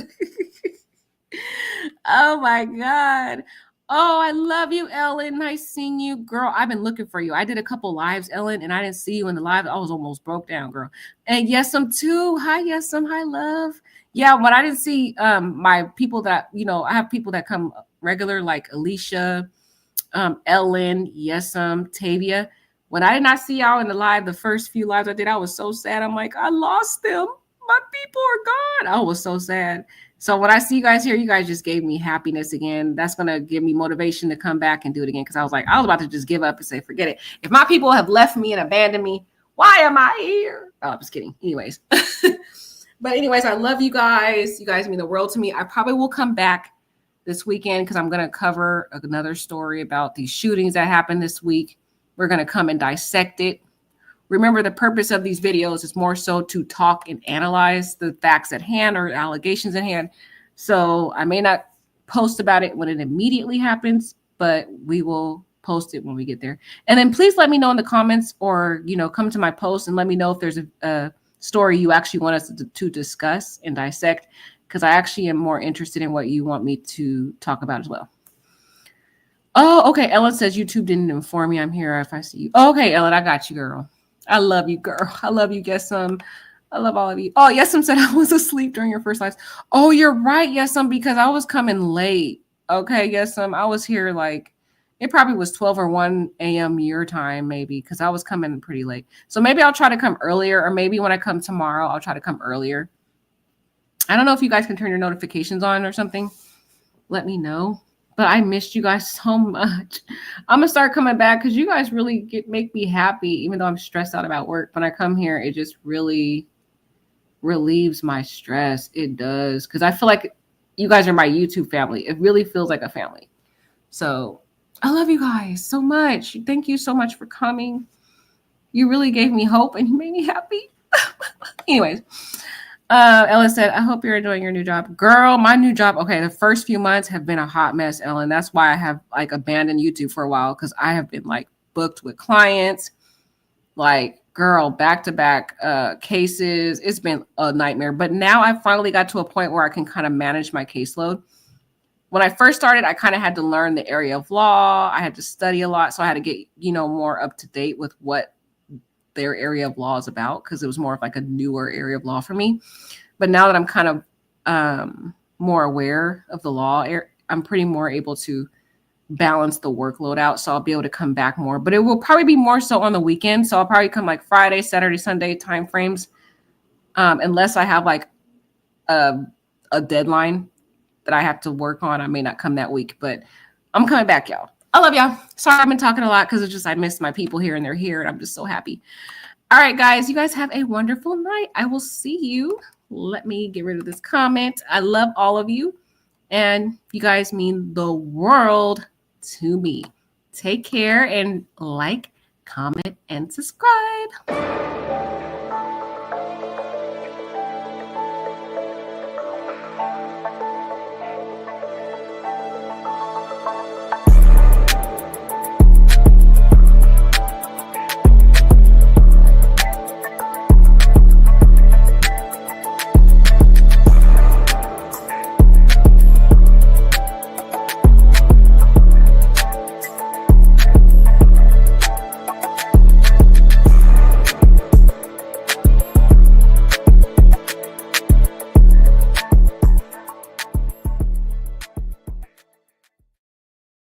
Oh, my God. Oh, I love you, Ellen. Nice seeing you. Girl, I've been looking for you. I did a couple lives, Ellen, and I didn't see you in the live. I was almost broke down, girl. And Yes'm, too. Hi, Yes'm. Hi, love. Yeah, but I didn't see my people that, I have people that come regular, like Alicia, Ellen, Yes'm, Tavia. When I did not see y'all in the live, the first few lives I did, I was so sad. I'm like, I lost them. My people are gone. I was so sad. So when I see you guys here, you guys just gave me happiness again. That's going to give me motivation to come back and do it again. Because I was about to just give up and say, forget it. If my people have left me and abandoned me, why am I here? Oh, I'm just kidding. Anyways. But anyways, I love you guys. You guys mean the world to me. I probably will come back this weekend because I'm going to cover another story about these shootings that happened this week. We're going to come and dissect it. Remember, the purpose of these videos is more so to talk and analyze the facts at hand or allegations at hand. So I may not post about it when it immediately happens, but we will post it when we get there. And then please let me know in the comments, or, you know, come to my post and let me know if there's a story you actually want us to discuss and dissect, because I actually am more interested in what you want me to talk about as well. Oh, okay. Ellen says YouTube didn't inform me I'm here if I see you. Okay, Ellen, I got you, girl. I love you, girl. I love you, Yesum. I love all of you. Oh, Yesum said I was asleep during your first lives. Oh, you're right, Yesum, because I was coming late. Okay, Yesum, I was here like, it probably was 12 or 1 a.m. your time, maybe, because I was coming pretty late. So maybe I'll try to come earlier, or maybe when I come tomorrow, I'll try to come earlier. I don't know if you guys can turn your notifications on or something. Let me know. But I missed you guys so much. I'm gonna start coming back because you guys really make me happy, even though I'm stressed out about work. When I come here, it just really relieves my stress. It does, because I feel like you guys are my YouTube family. It really feels like a family. So I love you guys so much. Thank you so much for coming. You really gave me hope and you made me happy. Anyways. Ellen said, I hope you're enjoying your new job. Girl, my new job, okay, the first few months have been a hot mess, Ellen. That's why I have like abandoned YouTube for a while, because I have been like booked with clients, like, girl, back-to-back cases. It's been a nightmare. But now I finally got to a point where I can kind of manage my caseload. When I first started, I kind of had to learn the area of law. I had to study a lot. So I had to get, you know, more up to date with what their area of law is about, because it was more of like a newer area of law for me. But now that I'm kind of more aware of the law, I'm pretty more able to balance the workload out. So I'll be able to come back more, but it will probably be more so on the weekend. So I'll probably come like Friday, Saturday, Sunday time frames, unless I have like a deadline that I have to work on. I may not come that week, but I'm coming back, y'all. I love y'all. Sorry, I've been talking a lot because it's just I miss my people here and they're here, and I'm just so happy. All right, guys, you guys have a wonderful night. I will see you. Let me get rid of this comment. I love all of you, and you guys mean the world to me. Take care, and like, comment, and subscribe.